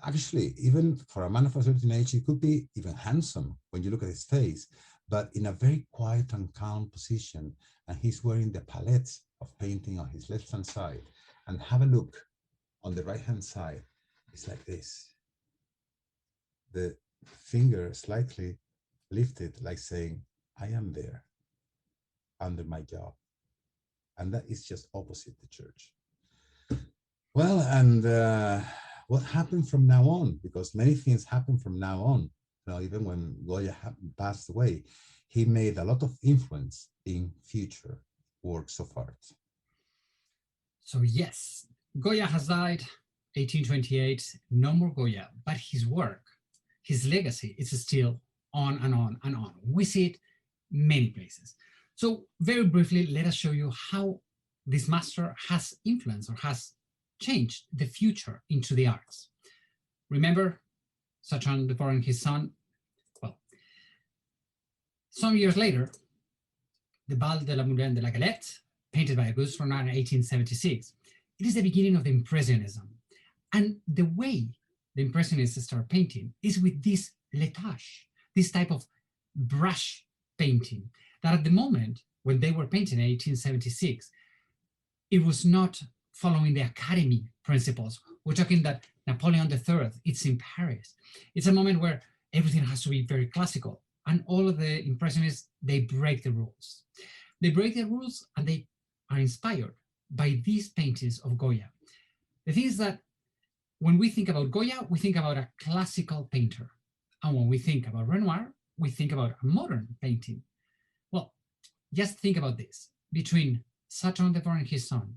Actually, even for a man of a certain age, he could be even handsome when you look at his face, but in a very quiet and calm position. And he's wearing the palette of painting on his left-hand side. And have a look on the right-hand side. It's like this. The finger slightly lifted, like saying, I am there under my job. And that is just opposite the church. Well, and what happened from now on? Because many things happen from now on. Even when Goya passed away, he made a lot of influence in future works of art. So yes, Goya has died 1828, no more Goya, but his work, his legacy is still on and on and on. We see it many places. So very briefly, let us show you how this master has influenced or has changed the future into the arts. Remember Saint Napoleon and his son? Well, some years later, the Bal de la Moulin de la Galette, painted by Auguste Renoir in 1876, it is the beginning of the Impressionism. And the way the Impressionists start painting is with this letouche, this type of brush painting, that at the moment when they were painting in 1876, it was not following the Academy principles. We're talking that Napoleon III, it's in Paris. It's a moment where everything has to be very classical. And all of the Impressionists, they break the rules. They break the rules and they are inspired by these paintings of Goya. The thing is that when we think about Goya, we think about a classical painter. And when we think about Renoir, we think about a modern painting. Well, just think about this. Between Saturn de and his son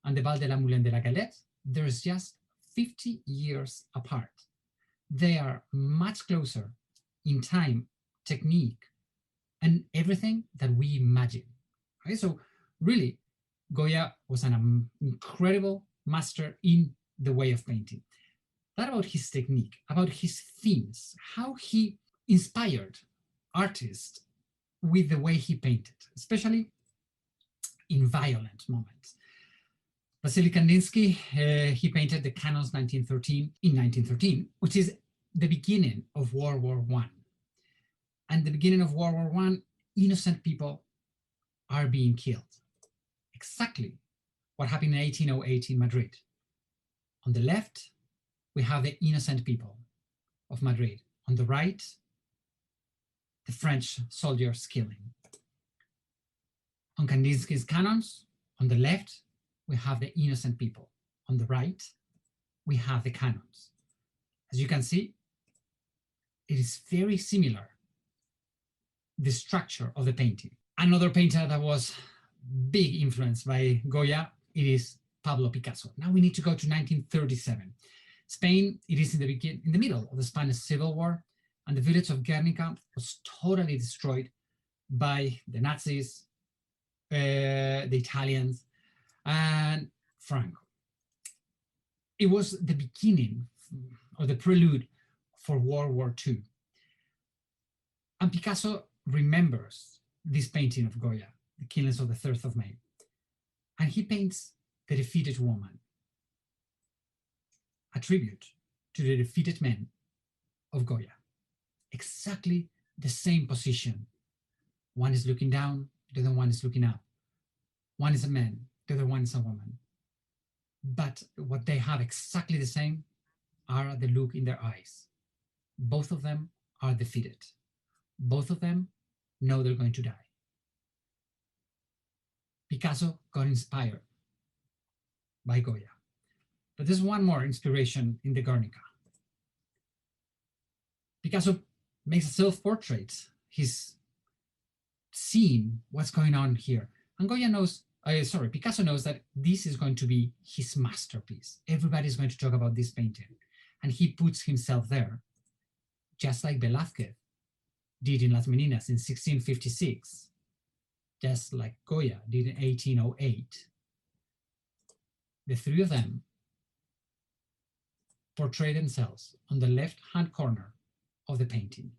and the Bal de la Moulin de la Galette, there's just 50 years apart. They are much closer in time, technique, and everything that we imagine. Okay, so really, Goya was an incredible master in the way of painting. That about his technique, about his themes, how he inspired artists with the way he painted, especially in violent moments. Vasily Kandinsky, he painted the Canons 1913 in 1913, which is the beginning of World War I. And the beginning of World War I, innocent people are being killed. Exactly what happened in 1808 in Madrid. On the left, we have the innocent people of Madrid. On the right, the French soldiers killing. On Kandinsky's Canons, on the left, we have the innocent people. On the right, we have the canons. As you can see, it is very similar, the structure of the painting. Another painter that was big influenced by Goya, it is Pablo Picasso. Now we need to go to 1937. Spain, it is in the middle of the Spanish Civil War, and the village of Guernica was totally destroyed by the Nazis, the Italians, and Franco. It was the beginning or the prelude for World War II. And Picasso remembers this painting of Goya, The Killings of the 3rd of May. And he paints the defeated woman, a tribute to the defeated men of Goya. Exactly the same position. One is looking down, the other one is looking up. One is a man, the other one is a woman. But what they have exactly the same are the look in their eyes. Both of them are defeated. Both of them know they're going to die. Picasso got inspired by Goya. But there's one more inspiration in the Guernica. Picasso makes a self-portrait. He's seeing what's going on here. And Goya knows, Picasso knows that this is going to be his masterpiece. Everybody's going to talk about this painting. And he puts himself there, just like Velázquez did in Las Meninas in 1656, just like Goya did in 1808. The three of them portray themselves on the left-hand corner of the painting.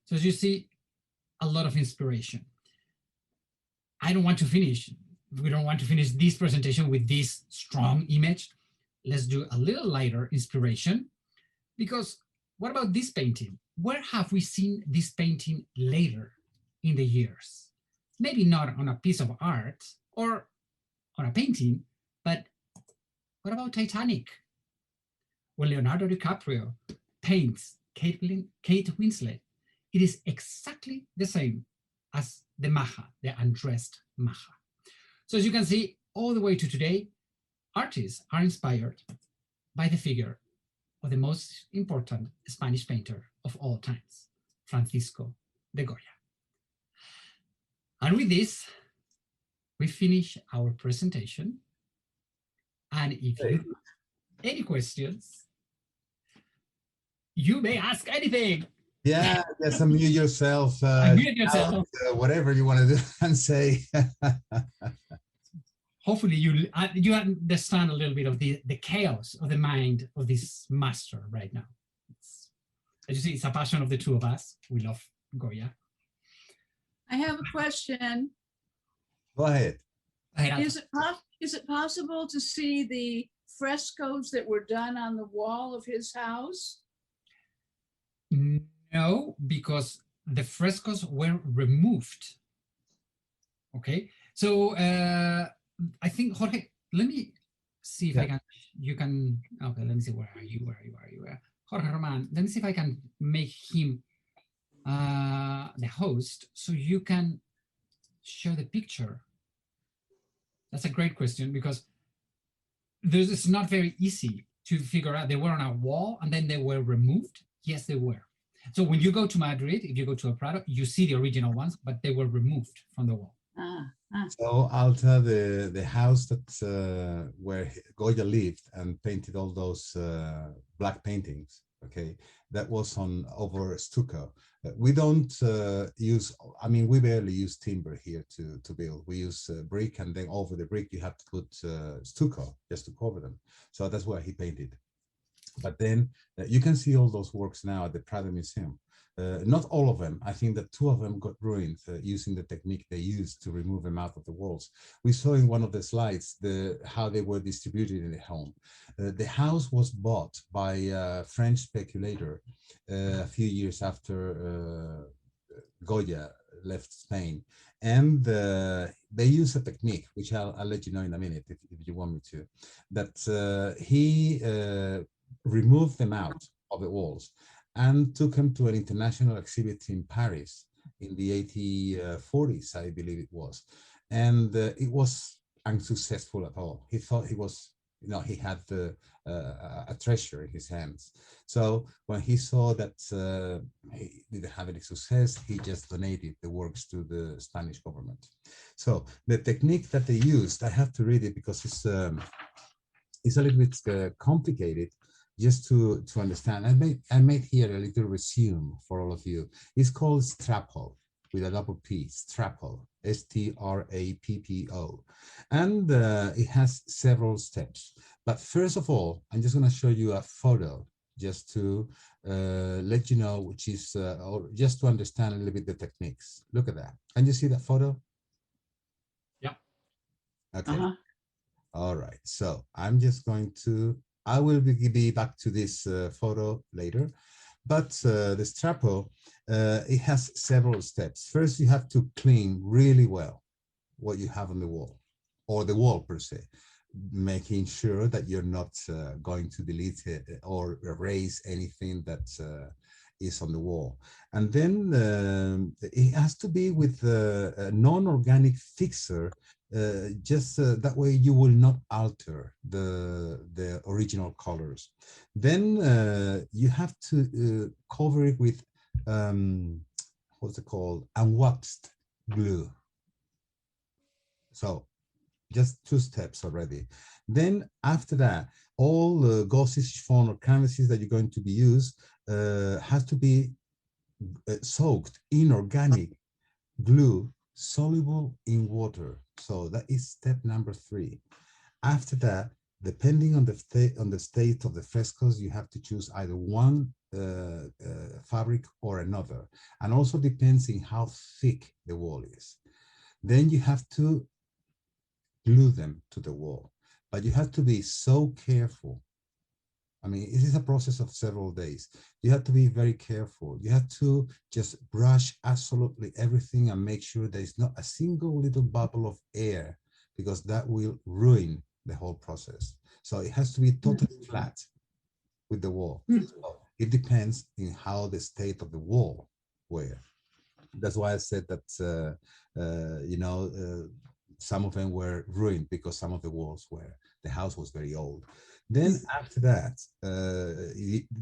So as you see, a lot of inspiration. We don't want to finish this presentation with this strong image. Let's do a little lighter inspiration, because what about this painting? Where have we seen this painting later in the years? Maybe not on a piece of art or on a painting, but what about Titanic? When Leonardo DiCaprio paints Kate Winslet, it is exactly the same as the Maja, the undressed Maja. So as you can see, all the way to today, artists are inspired by the figure of the most important Spanish painter of all times, Francisco de Goya. And with this, we finish our presentation. And if you have any questions, you may ask anything. Yeah, just unmute yourself. Unmute yourself. Whatever you want to do and say. Hopefully you understand a little bit of the chaos of the mind of this master right now. As you see, it's a passion of the two of us. We love Goya. I have a question. Go ahead. Is it possible to see the frescoes that were done on the wall of his house? No, because the frescoes were removed. Okay, so I think, Jorge, let me see if I can, okay, let me see, where are you? Jorge Roman, let me see if I can make him the host so you can show the picture? That's a great question because it's not very easy to figure out. They were on a wall and then they were removed. Yes, they were. So when you go to Madrid, if you go to a Prado, you see the original ones, but they were removed from the wall. So Alta, the house that where Goya lived and painted all those black paintings, okay, that was on over stucco. We don't use, I mean, we barely use timber here to build. We use brick, and then over the brick you have to put stucco just to cover them. So that's where he painted. But then you can see all those works now at the Prado Museum. Not all of them. I think that two of them got ruined using the technique they used to remove them out of the walls. We saw in one of the slides how they were distributed in the home. The house was bought by a French speculator a few years after Goya left Spain. And they use a technique, which I'll let you know in a minute if you want me to, that he removed them out of the walls and took them to an international exhibit in Paris in the 1840s, I believe it was. And it was unsuccessful at all. He thought he was, you know, he had a treasure in his hands. So when he saw that he didn't have any success, he just donated the works to the Spanish government. So the technique that they used, I have to read it because it's a little bit complicated just to understand. I made here a little resume for all of you. It's called strappo with a double P, strappo, S-T-R-A-P-P-O. And it has several steps. But first of all, I'm just going to show you a photo just to let you know, which is, or just to understand a little bit the techniques. Look at that. Can you see that photo? Yeah. Okay. All right. So I'm just going to, I will be back to this photo later, but the strappo, it has several steps. First, you have to clean really well what you have on the wall, or the wall per se, making sure that you're not going to delete it or erase anything that is on the wall. And then it has to be with a non-organic fixer. That way you will not alter the original colors. Then you have to cover it with what's it called, unwaxed glue. So just two steps already. Then after that, all the gauzy chiffon or canvases that you're going to be used has to be soaked in organic glue soluble in water. So that is step number 3. After that, depending on the state of the frescoes, you have to choose either one fabric or another, and also depends on how thick the wall is. Then you have to glue them to the wall, but you have to be so careful. I mean, it is a process of several days. You have to be very careful. You have to just brush absolutely everything and make sure there is not a single little bubble of air, because that will ruin the whole process. So it has to be totally flat with the wall. So it depends in how the state of the wall were. That's why I said that, some of them were ruined because some of the walls were, the house was very old. Then after that,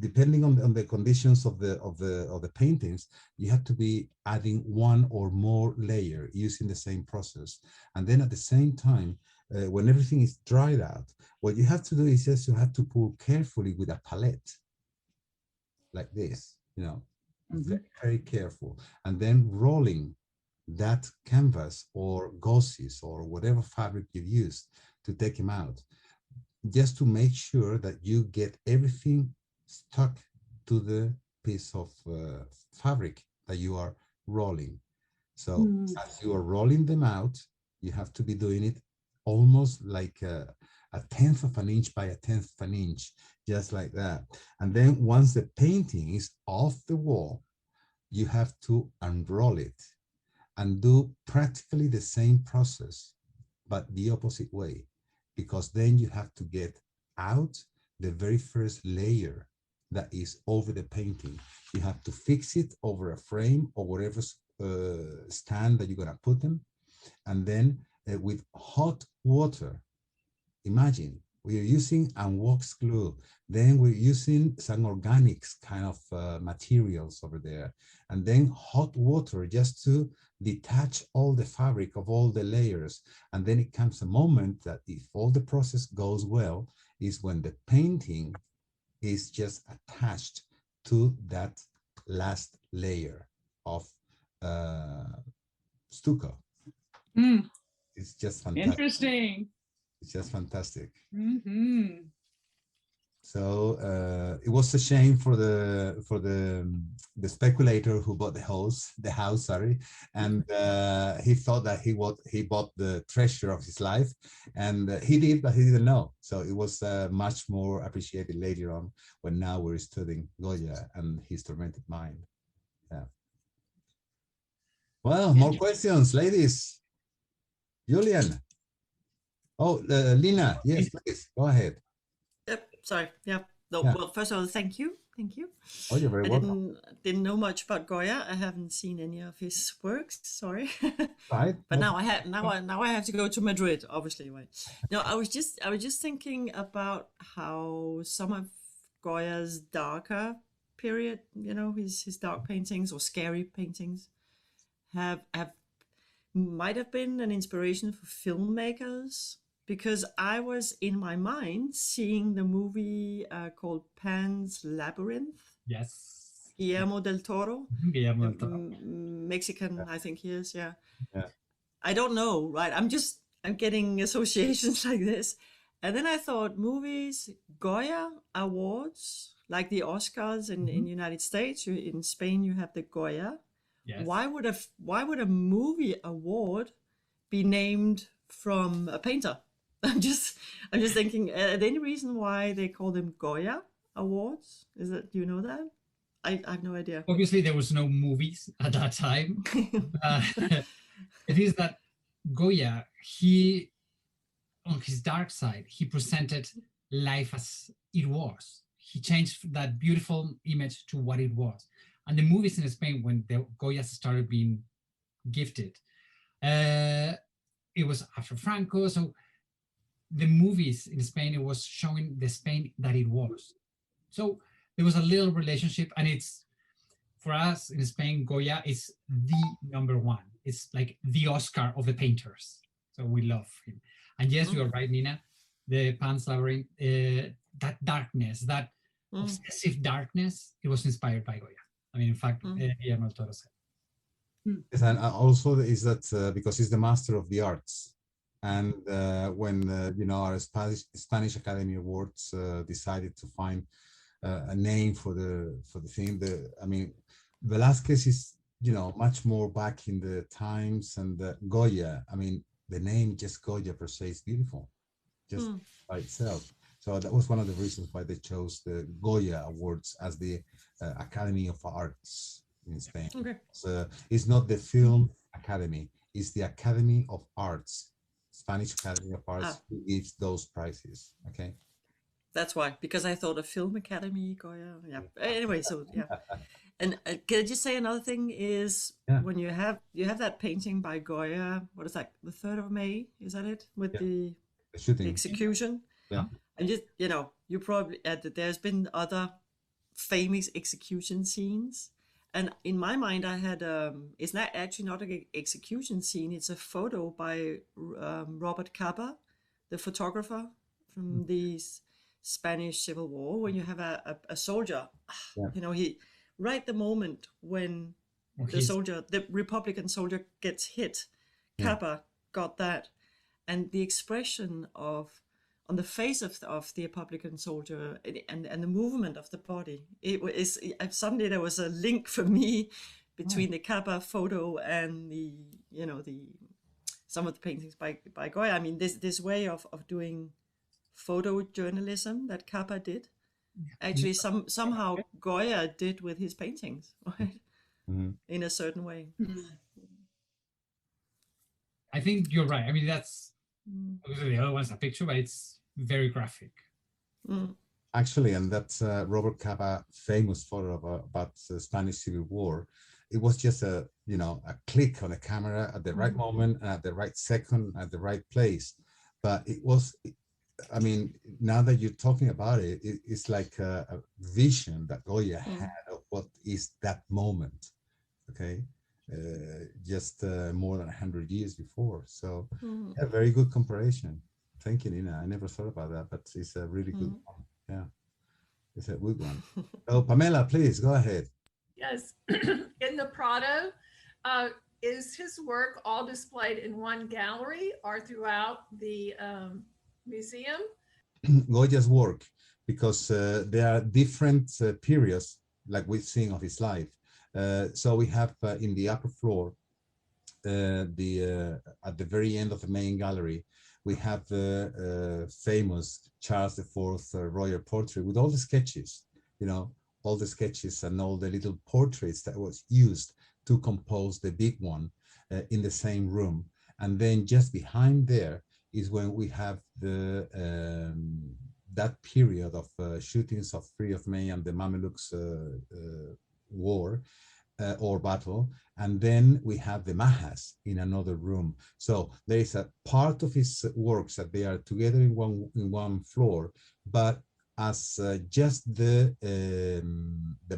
depending on the conditions of the paintings, you have to be adding one or more layer using the same process. And then at the same time, when everything is dried out, what you have to do is just you have to pull carefully with a palette, like this, very, very careful, and then rolling that canvas or gauzes or whatever fabric you've used to take them out, just to make sure that you get everything stuck to the piece of fabric that you are rolling. So as you are rolling them out, you have to be doing it almost like a 1/10 of an inch by a 1/10 of an inch, just like that. And then once the painting is off the wall, you have to unroll it and do practically the same process, but the opposite way, because then you have to get out the very first layer that is over the painting. You have to fix it over a frame or whatever stand that you're going to put them. And then with hot water, imagine we're using wax glue, then we're using some organics kind of materials over there, and then hot water just to detach all the fabric of all the layers. And then it comes a moment that if all the process goes well, is when the painting is just attached to that last layer of stucco. Mm, It's just fantastic. interesting. It's just fantastic. Hmm. So it was a shame for the speculator who bought the house, sorry, and he thought that he bought the treasure of his life, and he did, but he didn't know. So it was much more appreciated later on when now we're studying Goya and his tormented mind. Yeah. Well, more questions, ladies. Julian. Oh, Lina. Yes, please go ahead. Yep. Sorry. Yeah. No, Yeah. well, first of all, thank you. Thank you. Oh, you're very I welcome. didn't know much about Goya. I haven't seen any of his works. Sorry. Right. But No now I have now I have to go to Madrid, obviously. Right. No, I was just thinking about how some of Goya's darker period, his dark paintings or scary paintings have might have been an inspiration for filmmakers, because I was in my mind seeing the movie called Pan's Labyrinth, Yes. Guillermo del Toro, Guillermo del Toro. Mexican, I think he is. Yeah. Yeah. I don't know, right? I'm getting associations like this. And then I thought movies, Goya awards, like the Oscars in Mhm. United States, in Spain you have the Goya. Yes. Why would a movie award be named from a painter? I'm just thinking, are there any reason why they call them Goya awards? Do you know that? I have no idea. Obviously, there was no movies at that time. It is that Goya, he, on his dark side, he presented life as it was. He changed that beautiful image to what it was. And the movies in Spain, when the Goyas started being gifted, it was after Franco. So the movies in Spain, it was showing the Spain that it was. So there was a little relationship, and it's, for us in Spain, Goya is the number one. It's like the Oscar of the painters. So we love him. And yes, you are right, Nina. The Pan's Labyrinth, that darkness, that obsessive darkness, it was inspired by Goya. I mean, in fact, Guillermo del Toro said. Yes, and also is that because he's the master of the arts, and when our Spanish Academy Awards decided to find a name for the thing, I mean, Velázquez is much more back in the times, and Goya, I mean, the name just Goya per se is beautiful, just by itself. So that was one of the reasons why they chose the Goya Awards as the Academy of Arts in Spain. Okay. So it's not the Film Academy, it's the Academy of Arts, Spanish Academy of Arts, who gives those prizes. Okay. That's why, because I thought a film academy, Goya. Yeah. Anyway, so yeah. And can I just say another thing is when you have that painting by Goya, what is that? The 3rd of May, is that it? With the shooting, the execution. Yeah. And just you probably there's been other famous execution scenes. And in my mind, I had it's not an execution scene. It's a photo by Robert Capa, the photographer from the Spanish Civil War. When you have a soldier, he right the moment when the Republican soldier gets hit, Capa got that, and the expression on the face of the Republican soldier and the movement of the body. Suddenly there was a link for me between the Capa photo and the some of the paintings by Goya. I mean, this way of doing photojournalism that Capa did, actually somehow Goya did with his paintings, right? In a certain way. I think you're right. I mean, that's obviously the other one's a picture, but it's very graphic. Actually, and that's Robert Capa famous photo about the Spanish Civil War. It was just a a click on a camera at the right moment, at the right second, at the right place. But it was, I mean, now that you're talking about it, it's like a vision that Goya had of what is that moment. Okay, just more than 100 years before. So, a very good comparison. Thank you, Nina. I never thought about that, but it's a really good one. Yeah, it's a good one. So, Pamela, please go ahead. Yes, in the Prado, is his work all displayed in one gallery or throughout the museum? Goya's work, because there are different periods, like we've seen of his life. So we have in the upper floor, at the very end of the main gallery, we have the famous Charles IV royal portrait with all the sketches, all the sketches and all the little portraits that was used to compose the big one in the same room. And then just behind there is when we have that period of shootings of 3 of May and the Mamelukes war or battle. And then we have the Mahas in another room. So there is a part of his works that they are together in one floor, but as just the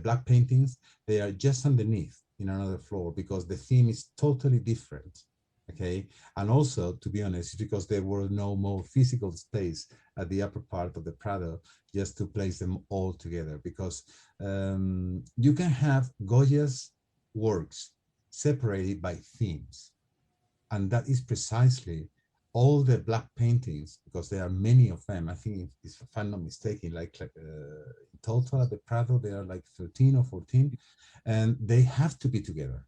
black paintings, they are just underneath in another floor because the theme is totally different. Okay, and also, to be honest, because there were no more physical space at the upper part of the Prado just to place them all together, because you can have Goya's works separated by themes, and that is precisely all the black paintings, because there are many of them. I think, if I'm not mistaken, like in total at the Prado, there are like 13 or 14, and they have to be together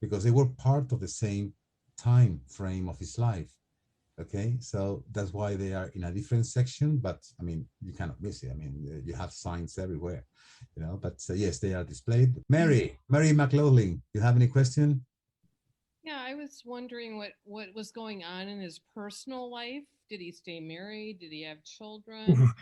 because they were part of the same time frame of his life. Okay, so that's why they are in a different section, but I mean, you cannot miss it. I mean, you have signs everywhere, but yes, they are displayed. Mary McLaughlin, you have any question? Yeah, I was wondering what was going on in his personal life. Did he stay married? Did he have children?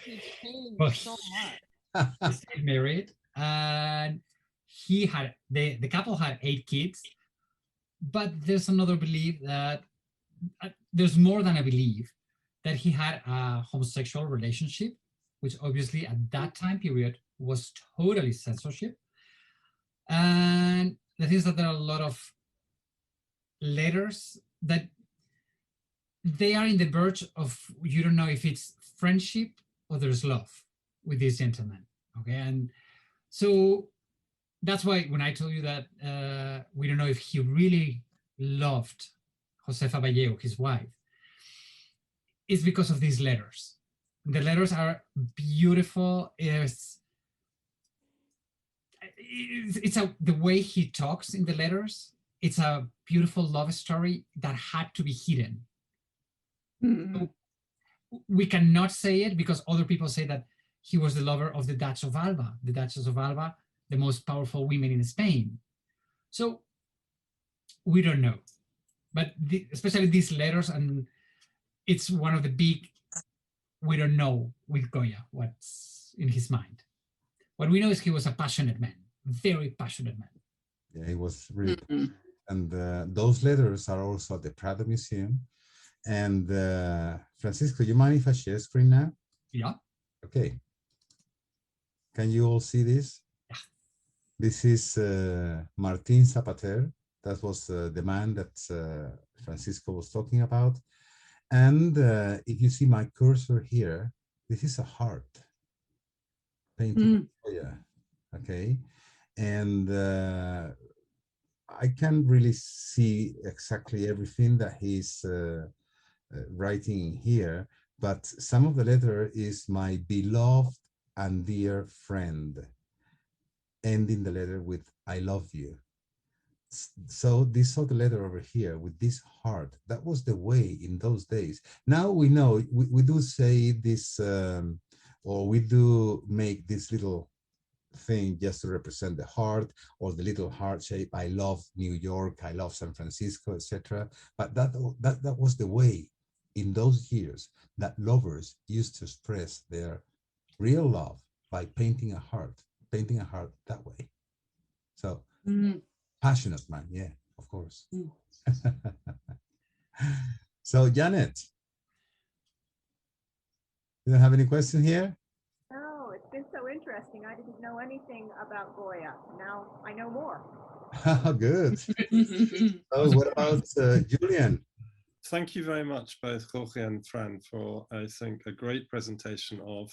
He changed so much. He stayed married, and he had the couple had 8 kids. But there's another belief that there's more than a belief that he had a homosexual relationship, which obviously at that time period was totally censorship. And the thing is that there are a lot of letters that they are in the verge of, you don't know if it's friendship or there's love with this gentleman. Okay, and so that's why when I told you that we don't know if he really loved Josefa Vallejo, his wife, it's because of these letters. The letters are beautiful. It's the way he talks in the letters. It's a beautiful love story that had to be hidden. Mm-hmm. We cannot say it because other people say that he was the lover of the Duchess of Alba. The Duchess of Alba, the most powerful women in Spain. So we don't know, but especially these letters, and it's one of the big, we don't know with Goya what's in his mind. What we know is he was a passionate man, very passionate man. Yeah, he was really, and those letters are also at the Prado Museum. And Francisco, you mind if I share screen now? Yeah. Okay. Can you all see this? Yeah. This is Martin Zapater. That was the man that Francisco was talking about. And if you see my cursor here, this is a heart painting. Yeah. Okay. And I can't really see exactly everything that he's writing here, but some of the letter is my beloved and dear friend, ending the letter with I love you. So this other letter over here with this heart, that was the way in those days. Now we know, we do say this, or we do make this little thing just to represent the heart, or the little heart shape. I love New York, I love San Francisco, etc. But that was the way in those years that lovers used to express their real love by painting a heart that way. So passionate man, yeah, of course. So Janet, you don't have any question here? No, it's been so interesting. I didn't know anything about Goya. Now I know more. Good. So what about Julian? Thank you very much, both Jorge and Fran, for, I think, a great presentation of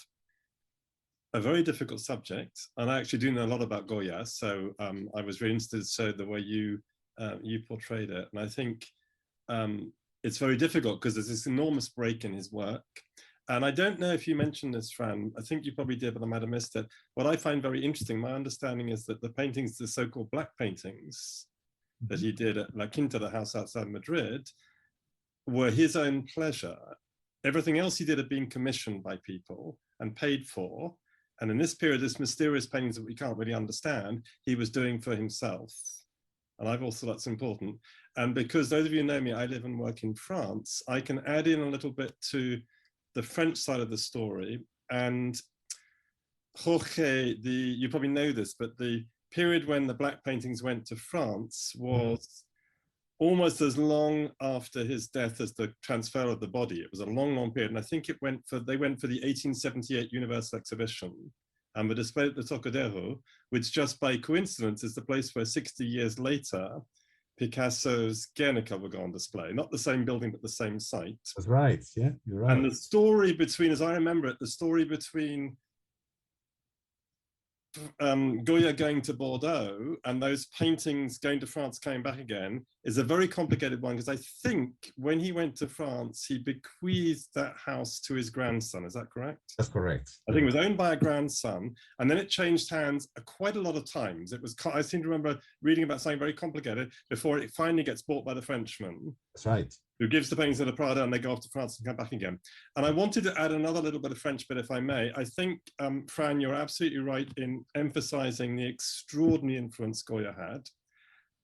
a very difficult subject. And I actually do know a lot about Goya, so I was really interested to show the way you portrayed it. And I think it's very difficult because there's this enormous break in his work. And I don't know if you mentioned this, Fran. I think you probably did, but I might have missed it. What I find very interesting, my understanding is that the paintings, the so-called black paintings that he did at La Quinta, the house outside Madrid, were his own pleasure. Everything else he did had been commissioned by people and paid for. And in this period, this mysterious paintings that we can't really understand, he was doing for himself. And I've also, that's important. And because those of you who know me, I live and work in France, I can add in a little bit to the French side of the story. And Jorge, you probably know this, but the period when the black paintings went to France was almost as long after his death as the transfer of the body. It was a long, long period. And I think they went for the 1878 Universal Exhibition and were displayed at the Tocadero, which just by coincidence is the place where 60 years later, Picasso's Guernica will go on display. Not the same building, but the same site. That's right, yeah, you're right. And the story between, as I remember it, the story between Goya going to Bordeaux and those paintings going to France, coming back again, is a very complicated one, because I think when he went to France, he bequeathed that house to his grandson. Is that correct? That's correct. I think it was owned by a grandson, and then it changed hands quite a lot of times. It was, I seem to remember reading about something very complicated before it finally gets bought by the Frenchman. That's right. Who gives the paintings to the Prado, and they go off to France and come back again. And I wanted to add another little bit of French bit, if I may. I think, Fran, you're absolutely right in emphasizing the extraordinary influence Goya had.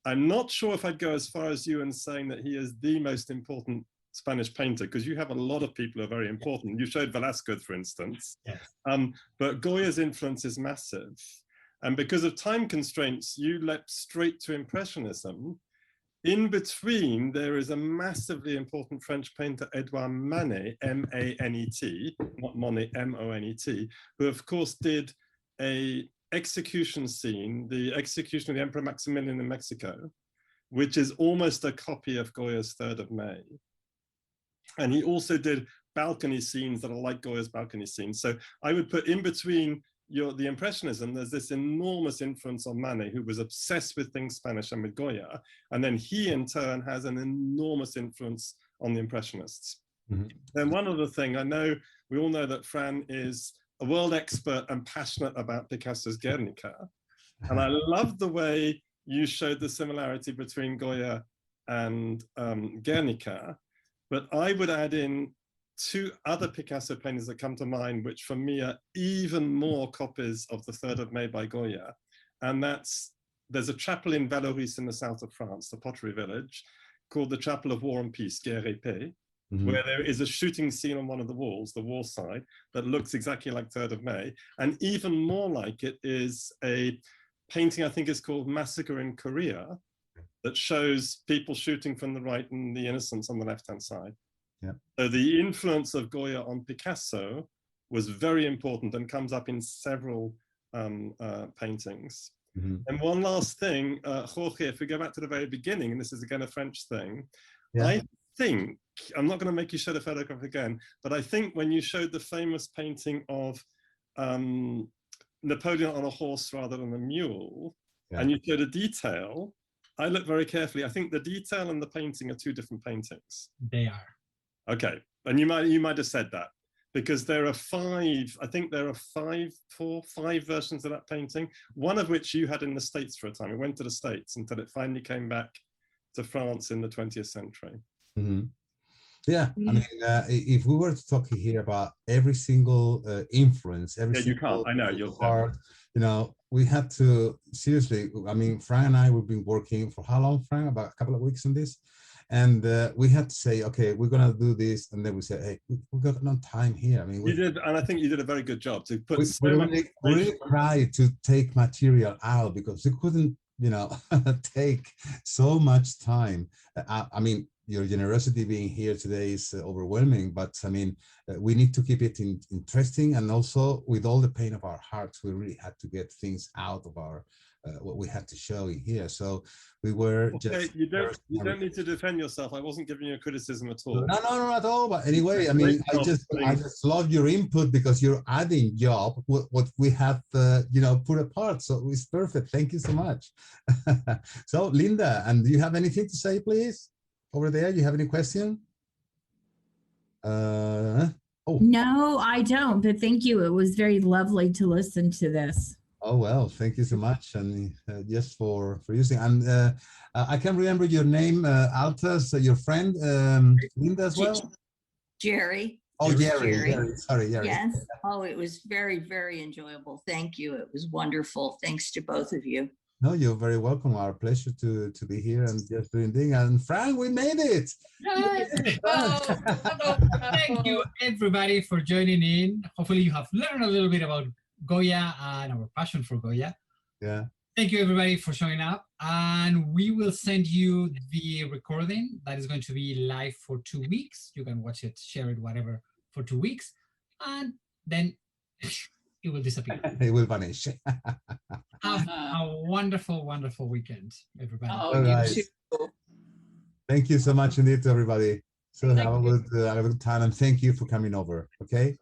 I'm not sure if I'd go as far as you in saying that he is the most important Spanish painter, because you have a lot of people who are very important. You showed Velasquez, for instance. Yes. But Goya's influence is massive. And because of time constraints, you leapt straight to Impressionism. In between, there is a massively important French painter, Edouard Manet, M-A-N-E-T, not Monet, M-O-N-E-T, who of course did a execution scene, the execution of the Emperor Maximilian in Mexico, which is almost a copy of Goya's 3rd of May. And he also did balcony scenes that are like Goya's balcony scenes. So I would put in between the Impressionism, there's this enormous influence on Manet, who was obsessed with things Spanish and with Goya. And then he in turn has an enormous influence on the Impressionists. And one other thing, I know, we all know that Fran is a world expert and passionate about Picasso's Guernica. And I love the way you showed the similarity between Goya and Guernica. But I would add in 2 other Picasso paintings that come to mind, which for me are even more copies of the 3rd of May by Goya. And there's a chapel in Valoris in the south of France, the pottery village, called the Chapel of War and Peace, Guerre et Paix, where there is a shooting scene on one of the walls, the war side, that looks exactly like 3rd of May. And even more like it is a painting, I think is called Massacre in Korea, that shows people shooting from the right and the innocents on the left-hand side. Yeah. So the influence of Goya on Picasso was very important and comes up in several paintings. And one last thing, Jorge, if we go back to the very beginning, and this is again a French thing, I think, I'm not going to make you show the photograph again, but I think when you showed the famous painting of Napoleon on a horse rather than a mule, and you showed a detail, I looked very carefully. I think the detail and the painting are 2 different paintings. They are. Okay, and you might have said that, because there are 5, I think there are 5 versions of that painting, one of which you had in the States for a time. It went to the States until it finally came back to France in the 20th century. Yeah, I mean, if we were to talk here about every single influence, every single you can't. I know you're part, you know, we have to seriously. I mean, Fran and I, we've been working for how long, Fran? About a couple of weeks on this, And we had to say, okay, we're gonna do this, and then we said, hey, we got no time here. I mean, You did, and I think you did a very good job to put we so much really tried to take material out because we couldn't, you know, take so much time. I mean, your generosity being here today is overwhelming, but I mean, we need to keep it interesting, and also with all the pain of our hearts, we really had to get things out of our what we had to show in here. So we were just. You don't need to defend yourself. I wasn't giving you a criticism at all. No, at all. But anyway, I mean, I just love your input because you're adding job what we have, you know, put apart. So it's perfect. Thank you so much. So Linda, and do you have anything to say, please? Over there, you have any question? Oh. No, I don't, but thank you. It was very lovely to listen to this. Oh, well, thank you so much. And just for using, and I can remember your name, Altas, your friend, Linda as well? Jerry. Oh, Jerry. Sorry, Jerry. Yes. Oh, it was very, very enjoyable. Thank you. It was wonderful. Thanks to both of you. No, you're very welcome. Our pleasure to be here and just doing things. And Frank, we made it. Thank you, everybody, for joining in. Hopefully you have learned a little bit about Goya and our passion for Goya. Yeah. Thank you, everybody, for showing up. And we will send you the recording that is going to be live for 2 weeks. You can watch it, share it, whatever, for 2 weeks. And then it will disappear. It will vanish. Have a wonderful, wonderful weekend, everybody. Oh, you too. Thank you so much indeed to everybody. So have a good time, and thank you for coming over. Okay.